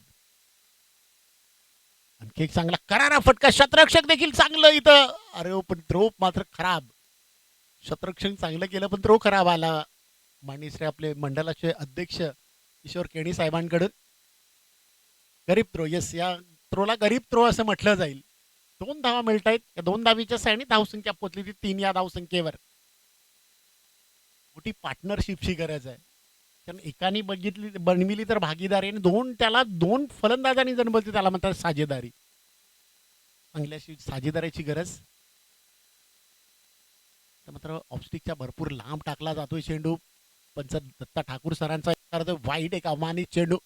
आणखी एक चांगला करारा फटका. शतरक्षक देखील चांगलं इथं. अरे हो, पण थ्रो मात्र खराब. शतरक्षण चांगलं केलं पण थ्रो खराब आला. माननीय आपले मंडळाचे अध्यक्ष किशोर केणी साहेबांकडून. गरीब थ्रो. येस, या थ्रोला गरीब थ्रो असं म्हटलं जाईल. 2 धावा मिळत आहेत. या 2 धावीच्या साईडने धावसंख्या पोचली ती 3 या धावसंख्येवर. मोठी पार्टनरशिपची गरज आहे. कारण एकाने बनविली तर भागीदारी, आणि त्याला 2 फलंदाजांनी जन्मवली, त्याला म्हणतात साझेदारी. चांगल्याशी साझेदारीची गरज. मात्र ऑफस्टिकच्या भरपूर लांब टाकला जातोय चेंडू. पंच दत्ता ठाकूर सरांचा वाईट एक अमानित चेंडू.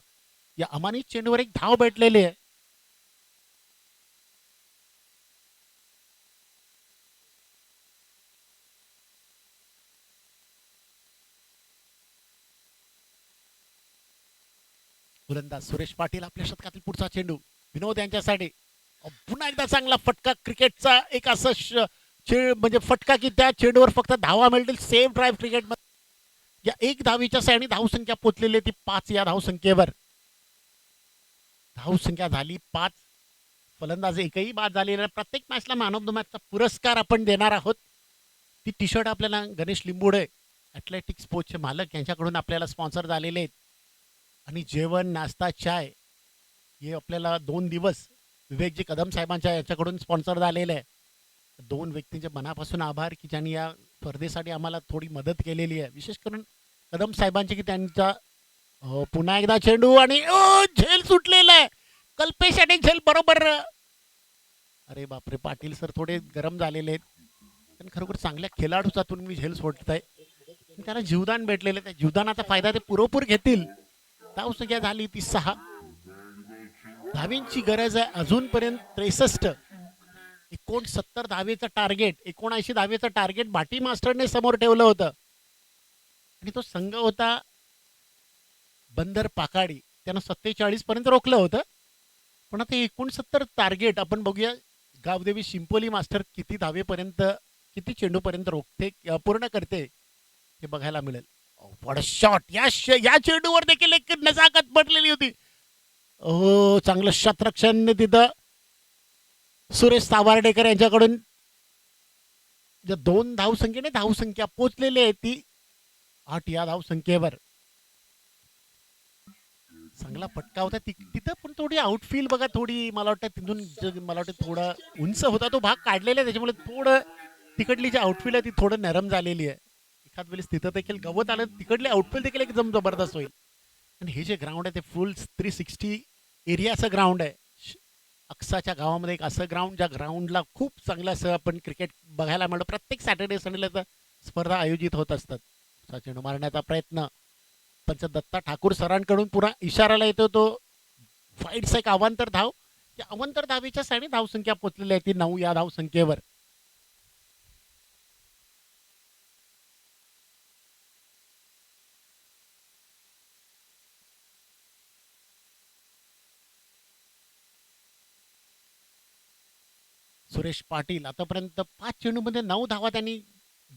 या अमानित चेंडूवर एक धाव भेटलेली आहे. फलंदाज सुरेश पाटील. आपल्या शतकातील पुढचा चेंडू विनोद यांच्यासाठी. पुन्हा एकदा चांगला फटका. क्रिकेटचा एक असं म्हणजे फटका की त्या चेंडूवर फक्त धावा मिळतील. सेफ ड्राईव्ह क्रिकेटमध्ये या 1 धावीच्या साईडने धावसंख्या पोचलेली ती 5 या धावसंख्येवर. धावसंख्या झाली 5. फलंदाज एकही बाद झालेला. प्रत्येक मॅचला मॅन ऑफ द मॅचचा पुरस्कार आपण देणार आहोत. ती टी शर्ट आपल्याला गणेश लिंबोडे ॲथलेटिक स्पोर्ट्सचे मालक यांच्याकडून आपल्याला स्पॉन्सर झालेले आहेत. आणि जेवण, नाश्ता, चाय हे आपल्याला 2 दिवस विवेकजी कदम साहेबांच्या याच्याकडून स्पॉन्सर झालेलं आहे. 2 व्यक्तींचे मनापासून आभार की ज्यांनी या स्पर्धेसाठी आम्हाला थोडी मदत केलेली आहे. विशेष करून कदम साहेबांची की त्यांचा पुन्हा एकदा चेंडू आणि झेल सुटलेला आहे. कल्पेश आणि झेल बरोबर. अरे बापरे, पाटील सर थोडे गरम झालेले आहेत. पण खरोखर चांगल्या खेळाडूचा तुम्ही झेल सोडताय. त्याला जीवदान भेटलेलं, त्या जीवदानाचा फायदा ते पुरेपूर घेतील. धावसंख्या झाली ती 6. धावींची गरज आहे अजूनपर्यंत 63. 69 धावेचं टार्गेट, 79 धावेचं टार्गेट भाटी मास्टरने समोर ठेवलं होतं आणि तो संघ होता बंदर पाकाडी. त्यानं 47 पर्यंत रोखलं होतं. पण आता 69 टार्गेट आपण बघूया गावदेवी शिंपोली मास्टर किती धावेपर्यंत, किती चेंडूपर्यंत रोखते, पूर्ण करते हे बघायला मिळेल. What a shot! या चेंडूवर देखील एक नजाकत पडलेली होती. हो, चांगलं शतरक्षण तिथं सुरेश सावर्डेकर यांच्याकडून. ज्या 2 धावसंख्येने धावसंख्या पोचलेली आहे ती 8 या धावसंख्येवर. चांगला फटका होता तिथं, पण थोडी आउटफील्ड बघा, थोडी मला वाटतं तिथून मला वाटतं थोडा उंच होता तो भाग काढलेला आहे, त्याच्यामुळे थोडं तिकडली जी आउटफील्ड आहे ती थोडं नरम झालेली आहे. एखाद वेळेस तिथं देखील गवत आलं, तिकडले आउटफील्ड देखील एकदम जबरदस्त होईल. आणि हे जे ग्राउंड आहे ते फुल 360 एरियाचं ग्राउंड आहे. अक्साच्या गावामध्ये एक असं ग्राउंड, ज्या ग्राउंडला खूप चांगलं असं आपण क्रिकेट बघायला मिळतं. प्रत्येक सॅटर्डे संडेला तर स्पर्धा आयोजित होत असतात. चेंडू मारण्याचा प्रयत्न पंचदत्ता ठाकूर सरांकडून पुन्हा इशाराला येतो तो फाईटचा एक अवांतर धाव. त्या अवांतर धावेच्या साडी धावसंख्या पोचलेली आहे ती 9 या धावसंख्येवर. सुरेश पाटील आतापर्यंत 5 चेंडूमध्ये 9 धावा त्यांनी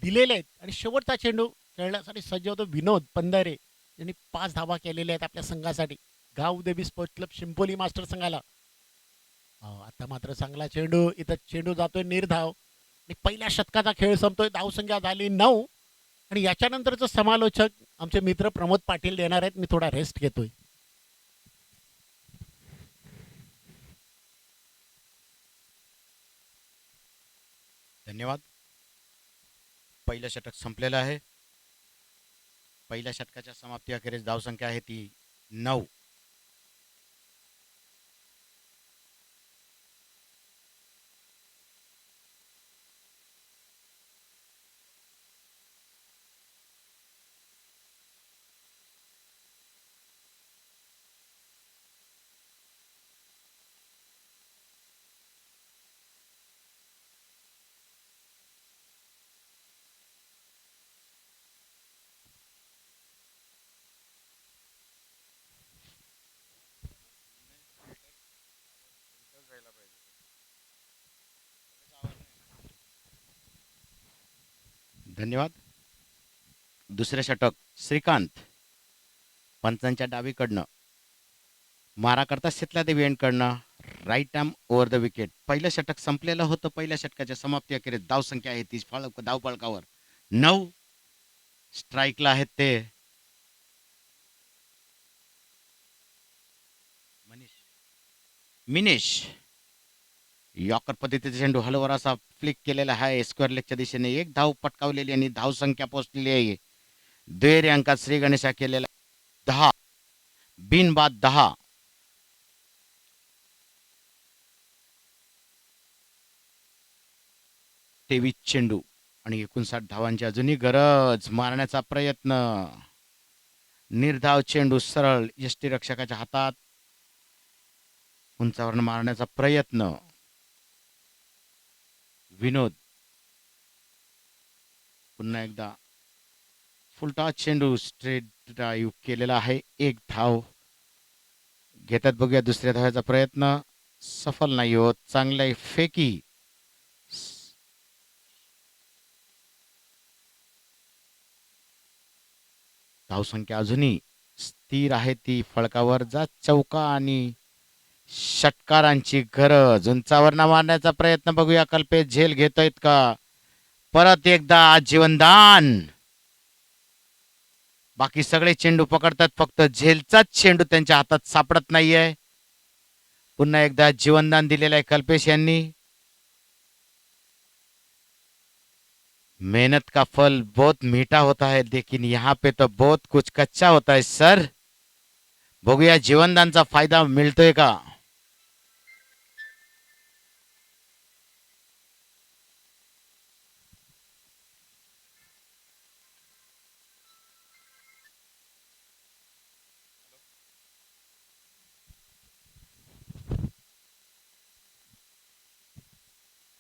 दिलेल्या आहेत आणि शेवटचा चेंडू खेळण्यासाठी सज्ज होतो विनोद पंधारे यांनी 5 धावा केलेल्या आहेत आपल्या संघासाठी, गावदेवी स्पोर्ट्स क्लब शिंपोली मास्टर संघाला. आता मात्र चांगला चेंडू, इथं चेंडू जातोय निर्धाव आणि पहिल्या शतकाचा खेळ संपतोय. धावसंख्या झाली 9 आणि याच्यानंतरचं समालोचक आमचे मित्र प्रमोद पाटील देणार आहेत. मी थोडा रेस्ट घेतोय. धन्यवाद. पहिलं षटक संपलेलं आहे. पहिल्या षटकाच्या समाप्ती अखेरीस धावसंख्या आहे ती 9. धन्यवाद. दुसरे षटक श्रीकांत पंचांच्या डावीकडनं मारा करता शितला देवी यांकडनं right arm over the wicket. पहिलं षटक संपलेलं होतं. पहिल्या षटकाच्या समाप्ती अखेरीस धावसंख्या आहे ती धावफलकावर 9. स्ट्राईकला आहेत ते मिनिश. यॉर्कर पद्धतीचा चेंडू हलवर असा फ्लिक केलेला आहे स्क्वेअर लेगच्या दिशेने. एक धाव पटकावलेली आणि धावसंख्या पोहोचलेली आहे दुहेरी अंकात. श्री गणेशा केलेला 10 बिनबाद 10. तेवीस चेंडू आणि 59 धावांची अजूनही गरज. मारण्याचा प्रयत्न, निर्धाव चेंडू सरळ यष्टीरक्षकाच्या हातात. उंचावरून मारण्याचा प्रयत्न विनोद. पुन्हा एकदा फुलटॉस चेंडू स्ट्रेट ड्राईव्ह केलेला आहे. एक धाव घेतात. बघूया दुसऱ्या धावाचा प्रयत्न सफल नाही होत. चांगला फेकी. धावसंख्या अजूनही स्थिर आहे ती फळकावर. जा चौका आणि षटकारांची गरज. उंचावर मारण्याचा प्रयत्न बघूया कल्पेश झेल घेतोयत का. परत एकदा जीवनदान. बाकी सगळे चेंडू पकडतात, फक्त झेलचाच चेंडू त्यांच्या हातात सापडत नाहीये. पुन्हा एकदा जीवनदान दिलेलं आहे कल्पेश यांनी. मेहनत का फल बहुत मीठा होता है, लेकिन यहाँ पे तो बहुत कुछ कच्चा होता है सर. बघूया जीवनदानचा फायदा मिळतोय का.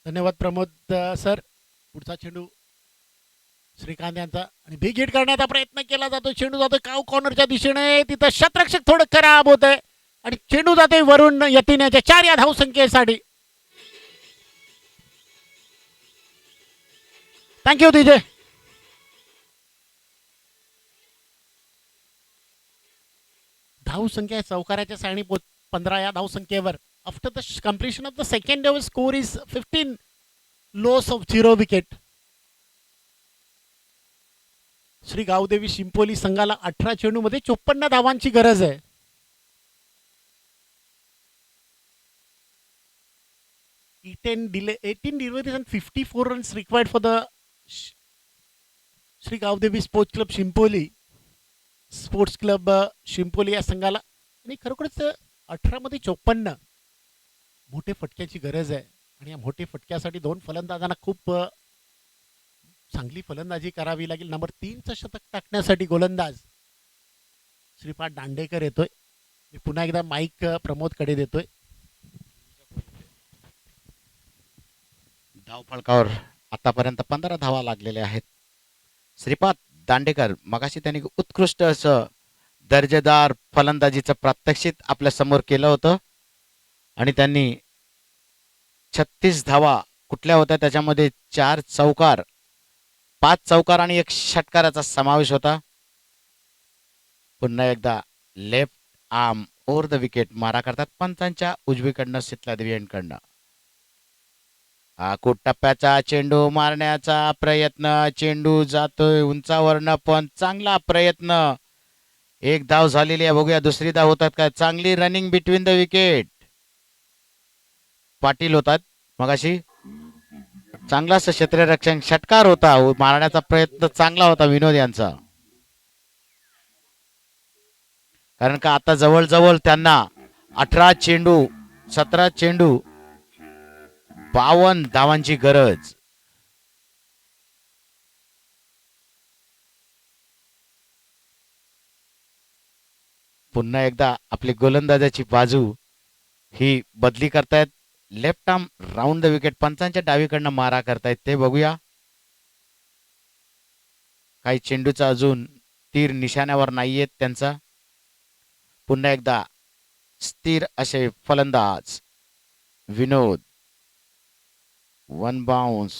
धन्यवाद प्रमोद सर. पुढचा चेंडू श्रीकांत यांचा आणि बिग हिट करण्याचा प्रयत्न केला जातो. चेंडू जातोय काव कॉर्नरच्या दिशेने. तिथं शतरक्षक थोडं खराब होत आहे आणि चेंडू जातोय वरून यतीन याच्या 4 या धावसंख्येसाठी. थँक्यू दिजे. धावसंख्या चौकाराच्या सारणी 15 या धावसंख्येवर. After the completion of the second over score is 15 loss of 0 wicket. Shri Gavdevi Shimpoli संघाला 18 चेंडूमध्ये 54 धावांची गरज आहे. Eighteen deliveries and 54 runs required for the Shri Gavdevi sports club Shimpoli sports club Shimpoli या संघाला. आणि खरोखरच 18 मध्ये 54 मोठे फटक्याची गरज आहे. आणि या मोठे फटक्यासाठी 2 फलंदाजांना खूप चांगली फलंदाजी करावी लागेल. नंबर 3चं शतक टाकण्यासाठी गोलंदाज श्रीपाद दांडेकर येतोय. मी पुन्हा एकदा माईक प्रमोदकडे देतोय. धावफलकावर आतापर्यंत 15 धावा लागलेल्या आहेत. श्रीपाद दांडेकर मगाशी त्यांनी उत्कृष्ट असं दर्जेदार फलंदाजीचं प्रात्यक्षिक आपल्या समोर केलं होतं आणि त्यांनी 36 धावा कुठल्या होत्या त्याच्यामध्ये 4 चौकार 5 चौकार आणि 1 षटकाराचा समावेश होता. पुन्हा एकदा left arm over the wicket मारा करतात पंचांच्या उजवीकडनं शीतला देवी यांकडनं. टप्प्याचा चेंडू मारण्याचा प्रयत्न. चेंडू जातोय उंचावरनं पण चांगला प्रयत्न. 1 धाव झालेली आहे. बघूया दुसरी धाव होतात काय. चांगली running between the wicket. Patil होतात मगाशी. चांगलाच क्षेत्ररक्षण षटकार होता. मारण्याचा प्रयत्न चांगला होता विनोद यांचा. कारण का आता जवळजवळ त्यांना 18 चेंडू 17 चेंडू 52 धावांची गरज. पुन्हा एकदा आपली गोलंदाजाची बाजू ही बदली करतायत. Left arm round the wicket पंचांच्या डावीकडनं मारा करतायत ते बघूया. काही चेंडूचा अजून तीर निशाण्यावर नाहीयेत त्यांचा. पुन्हा एकदा स्थिर असे फलंदाज विनोद. 1 बाउन्स.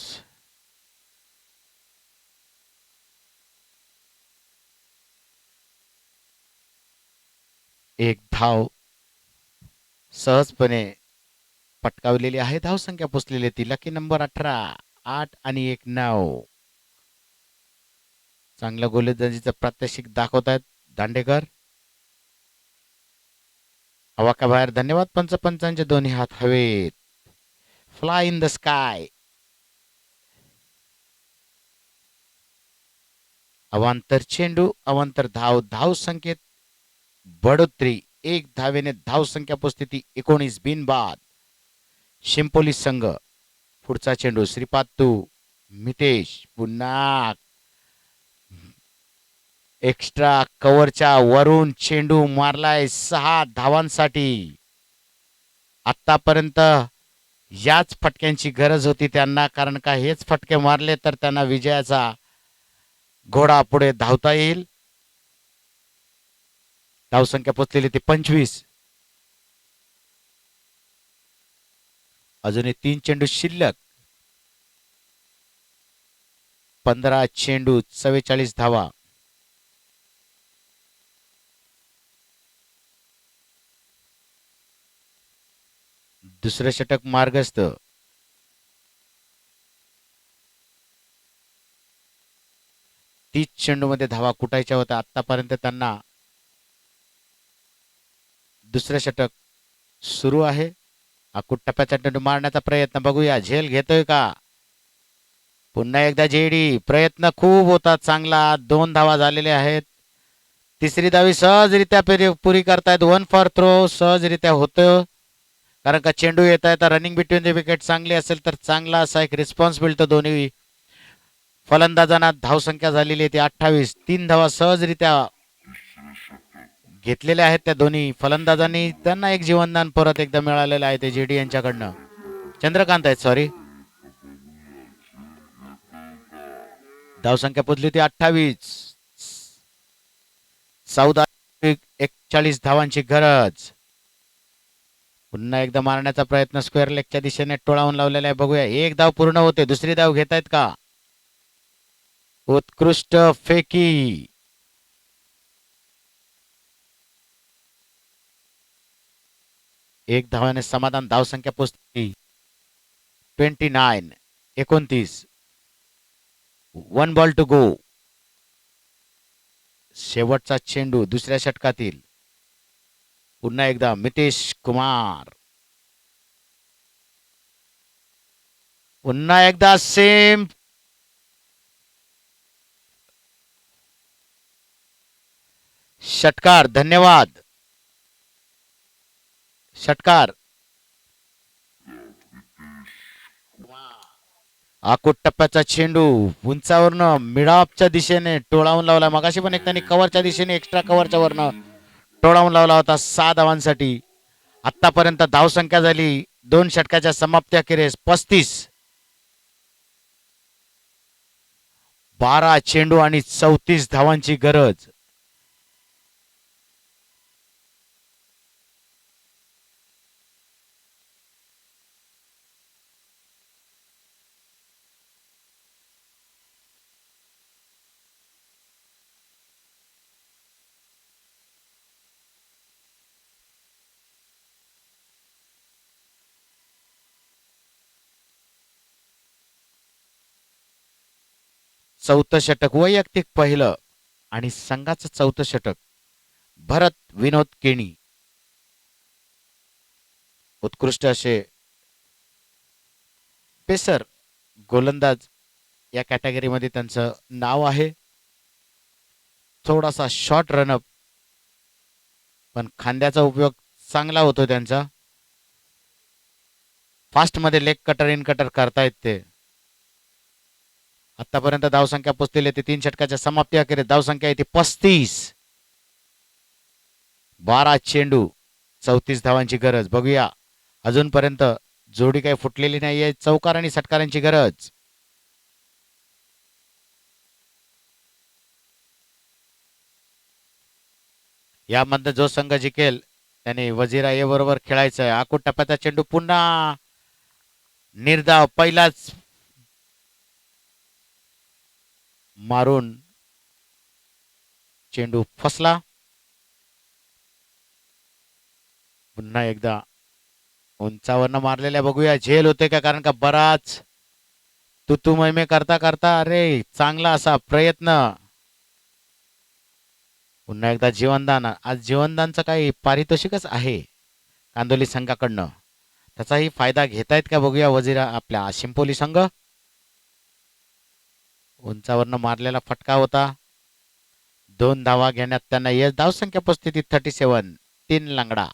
एक धाव सहजपणे पटकावलेली आहे. धावसंख्या पुसलेली ती लकी नंबर 18. 8 आणि 1 9. चांगलं गोलंदाजीचं प्रात्यक्षिक दाखवतायत दांडेकर. आवाक्याबाहेर. धन्यवाद पंचांचे दोन्ही हात हवेत. Fly in the sky. अवांतर चेंडू अवांतर धाव. धाव संख्येत बढोतरी. 1 धावेने धाव संख्या पुसते ती 19 बिनबाद. शिंपोली संघ. पुढचा चेंडू श्रीपातू मितेश. पुन्हा एक्स्ट्रा कव्हरच्या वरून चेंडू मारलाय 6 धावांसाठी. आतापर्यंत याच फटक्यांची गरज होती त्यांना. कारण का हेच फटके मारले तर त्यांना विजयाचा घोडा पुढे धावता येईल. धावसंख्या पोचलेली ती 25. अजूनही 3 चेंडू शिल्लक. 15 चेंडू 44 धावा. दुसरं षटक मार्गस्थ. 30 चेंडू मध्ये धावा कुटायच्या होत्या. आतापर्यंत त्यांना दुसरं षटक सुरू आहे. आकुट टप्प्याचा चेंडू मारण्याचा प्रयत्न बघूया झेल घेतोय का. पुन्हा एकदा जेडी. प्रयत्न खूप होता चांगला. 2 धावा झालेल्या आहेत. तिसरी धावी सहजरित्या पुरी करतायत. 1 फॉर थ्रो सहजरित्या होतं. कारण का चेंडू येत आहे तर रनिंग बिटवीन द विकेट चांगली असेल तर चांगला असा एक रिस्पॉन्स मिळतो. दोन्ही फलंदाजांना धावसंख्या झालेली आहे ती 28. 3 धावा सहजरित्या घेतलेल्या आहेत त्या दोन्ही फलंदाजांनी. त्यांना एक जीवनदान परत एकदा मिळालेलं आहे ते जेडी यांच्याकडनं. चंद्रकांत आहेत सॉरी. धावसंख्या पोचली होती 28. 41 धावांची गरज. पुन्हा एकदा मारण्याचा प्रयत्न स्क्वेअर लेगच्या दिशेने टोळावून लावलेला आहे. बघूया एक धाव पूर्ण होते. दुसरी धाव घेतायत का? उत्कृष्ट फेकी. एक धावाने समाधान. धावसंख्या पोचली 29. 1 बॉल टू गो. शेवटचा चेंडू दुसऱ्या षटकातील. पुन्हा एकदा मितेश कुमार. पुन्हा एकदा सेम. षटकार. धन्यवाद. षटकार. आकुट टप्प्याचा चेंडू उंचावरनं मिडऑफच्या दिशेने टोळावून लावला. मगाशी पण एक त्यांनी कव्हरच्या दिशेने एक्स्ट्रा कव्हरच्या वरनं टोळावून लावला होता 6 धावांसाठी. आतापर्यंत धावसंख्या झाली 2 षटकाच्या समाप्त्याखेरीज 35. 12 चेंडू आणि 34 धावांची गरज. चौथं षटक वैयक्तिक पहिलं आणि संघाचं चौथं षटक. भरत विनोद केणी. उत्कृष्ट असे पेसर गोलंदाज या कॅटेगरीमध्ये त्यांचं नाव आहे. थोडासा शॉर्ट रनअप पण खांद्याचा उपयोग चांगला होतो त्यांचा. फास्ट मध्ये लेग कटर इन कटर करतायत ते. आतापर्यंत धावसंख्या पोचलेली ते 3 षटकाच्या समाप्ती अखेरीस धावसंख्या येते 35. 12 चेंडू 34 धावांची गरज. बघूया अजूनपर्यंत जोडी काही फुटलेली नाहीये. चौकार आणि षटकारांची गरज. यामध्ये जो संघ जिंकेल त्याने वजीरा ए बरोबर खेळायचं आहे. आकुट टप्प्याचा चेंडू पुन्हा निर्धाव. पहिलाच मारून चेंडू फसला. पुन्हा एकदा उंचावरनं मारलेल्या. बघूया झेल होते का, कारण का बराच तुतू मैमे करता करता अरे चांगला असा प्रयत्न. पुन्हा एकदा जीवनदान. आज जीवनदानचं काही पारितोषिकच आहे कांदोली संघाकडनं. त्याचाही फायदा घेतायत का बघूया वजीरा आपल्या शिंपोली संघ. उंचावरनं मारलेला फटका होता. 2 धावा घेण्यात त्यांना यश. धावसंख्या पोचते 37. 3 लंगडा.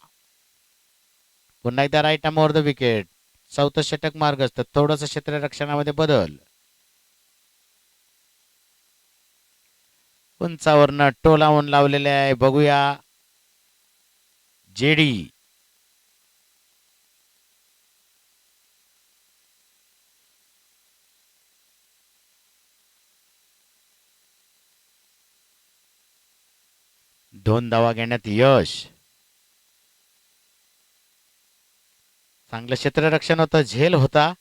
पुन्हा एकदा right arm over the wicket. चौथं षटक मार्गस्थ. थोडंसं क्षेत्ररक्षणामध्ये बदल. उंचावरनं टोलावून लावलेले आहे. बघूया जेडी. दोन धावा घेण्यात यश. चांगलं क्षेत्ररक्षण होतं. झेल होता.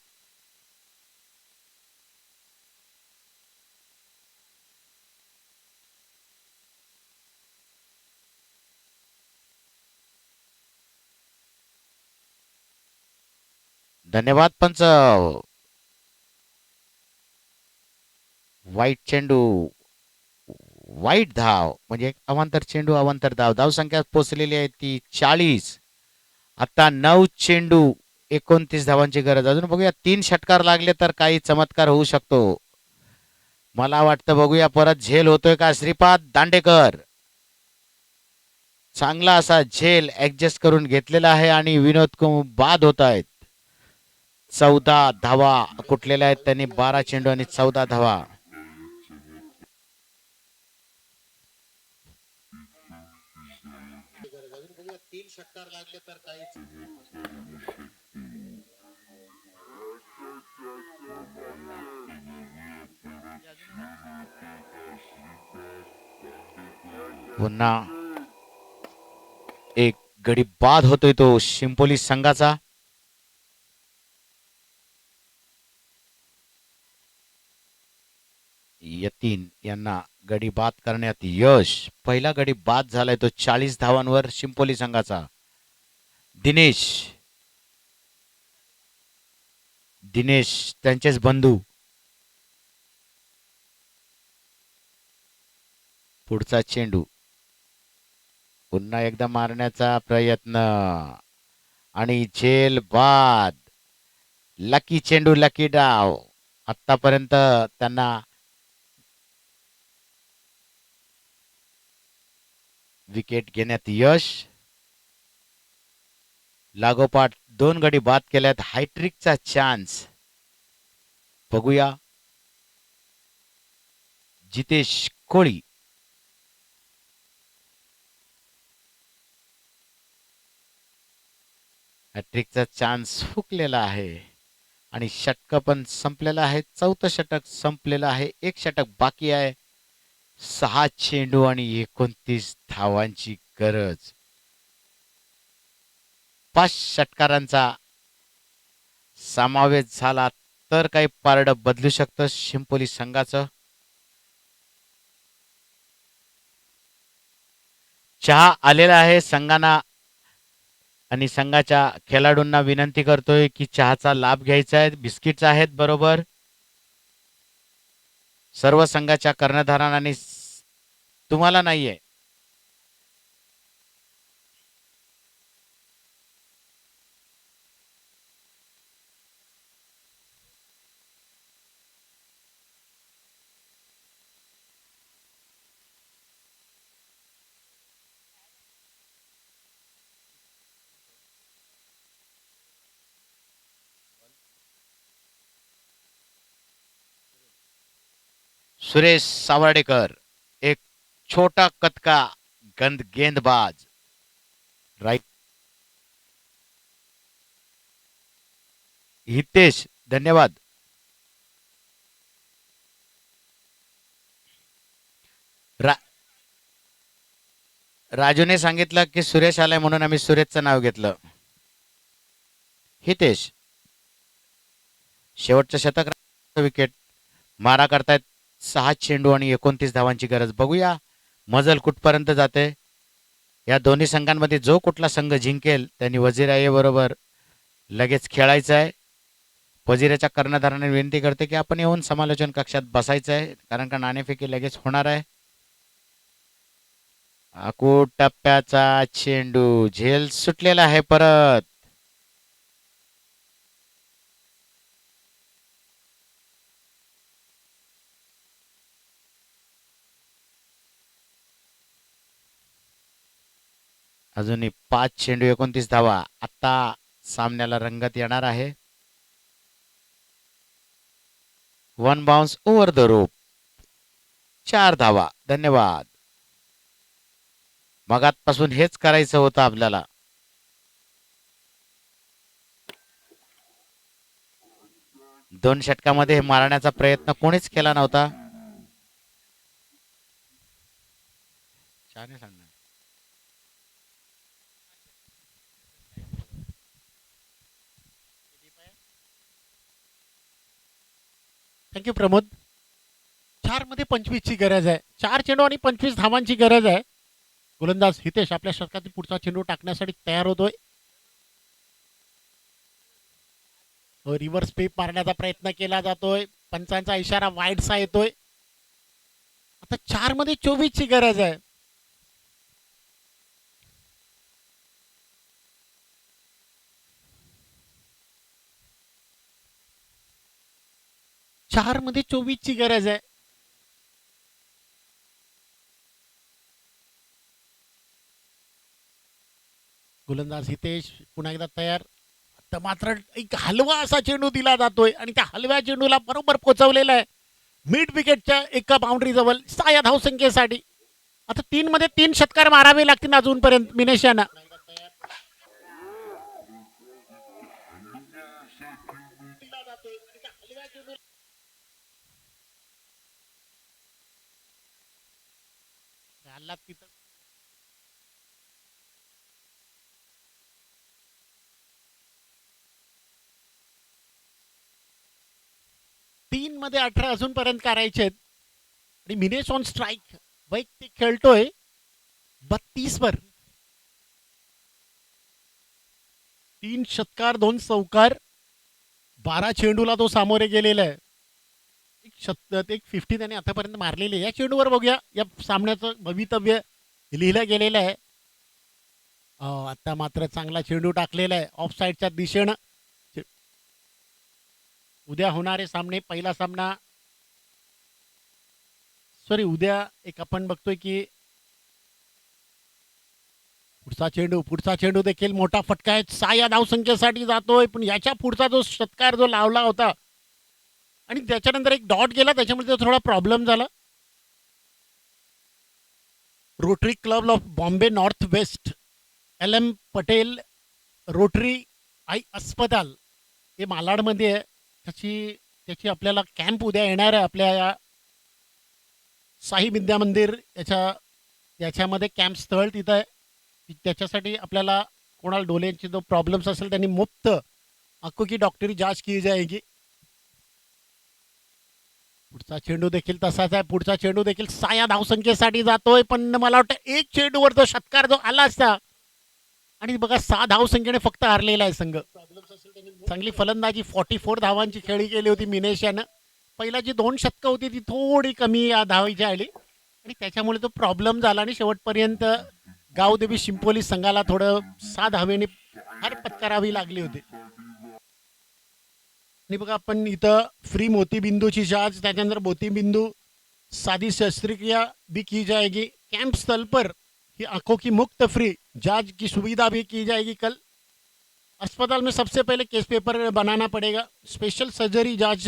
धन्यवाद पंच. वाईट चेंडू. वाईट धाव म्हणजे एक अवांतर चेंडू अवांतर धाव. धावसंख्या पोचलेली आहे ती 40. आता 9 चेंडू 29 धावांची गरज. अजून बघूया 3 षटकार लागले तर काही चमत्कार होऊ शकतो. मला वाटतं बघूया परत झेल होतोय का. श्रीपाद दांडेकर चांगला असा झेल ऍडजस्ट करून घेतलेला आहे आणि विनोद बाद होत आहेत. 14 धावा कुठलेल्या आहेत त्यांनी. 12 चेंडू आणि 14 धावा. पुन्हा एक गडी बाद होतोय तो शिंपोली संघाचा. यतीन यांना गडी बाद करण्यात यश. पहिला गडी बाद झालाय तो 40 धावांवर शिंपोली संघाचा. दिनेश दिनेश त्यांचेच बंधू. पुढचा चेंडू पुन्हा एकदा मारण्याचा प्रयत्न आणि झेल बाद. लकी चेंडू, लकी डाव. आतापर्यंत त्यांना विकेट घेण्यात यश. लागोपाठ 2 गडी बाद केल्यात. हायट्रिकचा चान्स बघूया. जितेश कोळी हॅट्रिकचा चान्स हुकलेला आहे आणि षटक पण संपलेला आहे. चौथं षटक संपलेलं आहे. एक षटक बाकी आहे. 6 चेंडू आणि 29 धावांची गरज. 5 षटकारांचा समावेश झाला तर काही पारडं बदलू शकतं शिंपोली संघाचं. चहा आलेला आहे संघांना आणि संघाच्या खेळाडूंना विनंती करतोय की चहाचा लाभ घ्यायचा आहे. बिस्किट्स आहेत बरोबर. सर्व संघाच्या कर्णधारांना आणि तुम्हाला नाहीये. सुरेश सावर्डेकर एक छोटा कतका गेंदबाज. राईट. हितेश धन्यवाद. रा राजूने सांगितलं की सुरेश आलाय म्हणून आम्ही सुरेशचं नाव घेतलं. हितेश शेवटचं षटक. विकेट मारा करतायत. 6 चेंडू आणि 29 धावांची गरज. बघूया मजल कुठपर्यंत जाते. या दोन्ही संघांमध्ये जो कुठला संघ जिंकेल त्यांनी वजीराये बरोबर लगेच खेळायचं आहे. वजीराच्या कर्णधाराने विनंती करते की आपण येऊन समालोचन कक्षात बसायचं आहे कारण का नाणेफेकी लगेच होणार आहे. टप्प्याचा चेंडू. झेल सुटलेला आहे परत. अजूनही 5 चेंडू 29 धावा. आता सामन्याला रंगत येणार आहे. 1 बाउन्स ओव्हर द रोप. 4 धावा. धन्यवाद. मगातपासून हेच करायचं होतं आपल्याला. दोन षटकामध्ये मारण्याचा प्रयत्न कोणीच केला नव्हता. छान आहे सांगणार. थँक्यू प्रमोद. 4 मध्ये 25 ची गरज आहे. 4 चेंडू आणि 25 धावांची गरज आहे. गोलंदाज हितेश आपल्या षटकातील पुढचा चेंडू टाकण्यासाठी तयार होतोय. रिव्हर्स स्वीप मारण्याचा प्रयत्न केला जातोय. पंचांचा इशारा वाईडचा येतोय. आता 4 मध्ये 24 ची गरज आहे. चार मध्ये 24 ची गरज आहे. गोलंदाज हितेश पुन्हा एकदा तयार. तर मात्र एक हलवा असा चेंडू दिला जातोय आणि त्या हलव्या चेंडूला बरोबर पोचवलेला आहे मिड विकेटच्या एका बाउंड्री जवळ 6 या धावसंख्येसाठी. आता 3 मध्ये 3 षटकार मारावे लागतील अजूनपर्यंत मिनेश यांना. चाललात तिथं. तीन मध्ये 18 अजूनपर्यंत करायचे आहेत आणि मिनेश ऑन स्ट्राईक वैयक्तिक खेळतोय 32 वर. 3 षटकार 2 चौकार 12 चेंडूला तो सामोरे गेलेला आहे. एक 50 त्याने आतापर्यंत मारलेली आहे. या चेंडूवर बघूया या सामन्याचं भवितव्य लिहिलं गेलेलं आहे. आता मात्र चांगला चेंडू टाकलेला आहे ऑफ साईडच्या दिशेनं. उद्या होणारे सामने पहिला सामना उद्या एक आपण बघतोय की पुढचा चेंडू देखील मोठा फटका आहे. 6 या धावसंख्येसाठी जातोय पण याच्या पुढचा जो षटकार जो लावला होता आणि त्याच्यानंतर एक डॉट गेला त्याच्यामुळे थोडा प्रॉब्लेम झाला. Rotary club of Bombay north west LM Patel rotary आई अस्पताल हे मालाडमध्ये आहे. त्याची आपल्याला कॅम्प उद्या येणार आहे आपल्या या साई विद्या मंदिर याच्यामध्ये कॅम्प स्थळ तिथं आहे. त्याच्यासाठी आपल्याला कोणाला डोळ्यांचे जो प्रॉब्लेम्स असेल त्यांनी मुफ्त आंखों की डॉक्टरी जांच की जाएगी. पुढचा चेंडू देखील तसाच आहे. पुढचा चेंडू देखील 6 या धावसंख्येसाठी जातोय पण मला वाटतं एक चेंडूवर जो षटकार जो आला असता आणि बघा 6 धावसंख्येने फक्त हारलेला आहे संघ. चांगली फलंदाजी 44 धावांची खेळी केली होती मिनेश यानं. पहिला जी 2 षटकं होती ती थोडी कमी धावायची आली आणि त्याच्यामुळे तो प्रॉब्लेम झाला आणि शेवटपर्यंत गावदेवी शिंपोली संघाला थोडं 6 धावेने हार पत्करावी लागली होती. आणि बघा आपण इथं फ्री मोतीबिंदूची जांच त्याच्यानंतर मोतीबिंदू सादी शस्त्रक्रिया भी की जाएगी. कैंप स्थल पर ही आंखों की मुफ्त फ्री जांच की सुविधा भी की जाएगी. कल अस्पताल में सबसे पहले केस पेपर बनाना पड़ेगा. स्पेशल सर्जरी जांच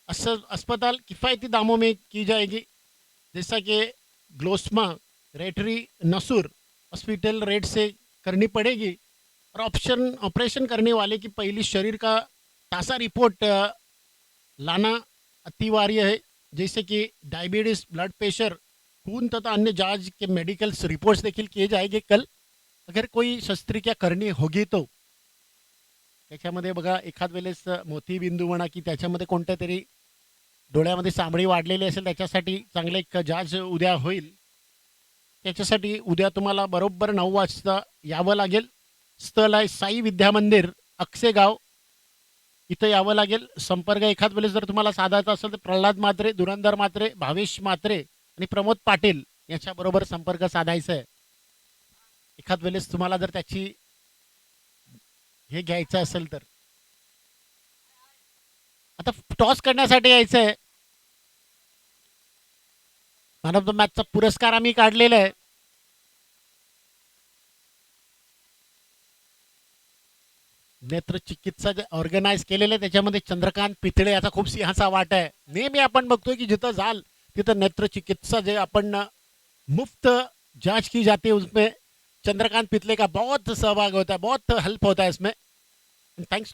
अस्पताल किफ़ायती दामों में की जाएगी जैसा कि ग्लोस्मा रेटरी नसूर हॉस्पिटल रेट से करनी पड़ेगी. और ऑपरेशन करने वाले की पहली शरीर का ताज़ा रिपोर्ट लाना अनिवार्य है जैसे कि डायबिटीज़ ब्लड प्रेशर खून तथा अन्य जांच के मेडिकल्स रिपोर्ट्स देखील किए जाएंगे कल. अगर कोई शस्त्रक्रिया करनी होगी तो त्याच्यामध्ये बघा एखाद वेळेस मोतीबिंदू म्हणा की त्याच्यामध्ये कोणत्या तरी डोळ्यामध्ये चामडी वाढलेली असेल त्याच्यासाठी चांगले एक जांच उद्या होईल. त्याच्यासाठी उद्या तुम्हाला बरोबर 9 वाजता यावं लागेल. स्थळ आहे साई विद्या मंदिर अक्षेगाव इथं यावं लागेल. संपर्क एखाद वेळेस जर तुम्हाला साधायचा असेल तर प्रल्हाद म्हात्रे धुरंधर म्हात्रे भावेश म्हात्रे आणि प्रमोद पाटील याच्याबरोबर संपर्क साधायचा आहे. एखाद वेळेस तुम्हाला जर त्याची हे घ्यायचं असेल तर. आता टॉस करण्यासाठी यायचं आहे. मॅन ऑफ द मॅचचा पुरस्कार आम्ही काढलेला आहे. नेत्र चिकित्सा जे ऑर्गनाईज केलेलं आहे त्याच्यामध्ये चंद्रकांत पितळे याचा खूप सिंहाचा वाटा आहे. नेहमी आपण बघतोय की जिथं जाल तिथं नेत्र चिकित्सा जे आपण मुफ्त जांच की जाती है उसमें चंद्रकांत पितले का बहुत सहभाग होता है, बहुत हेल्प होता है इसमें. थैंक्स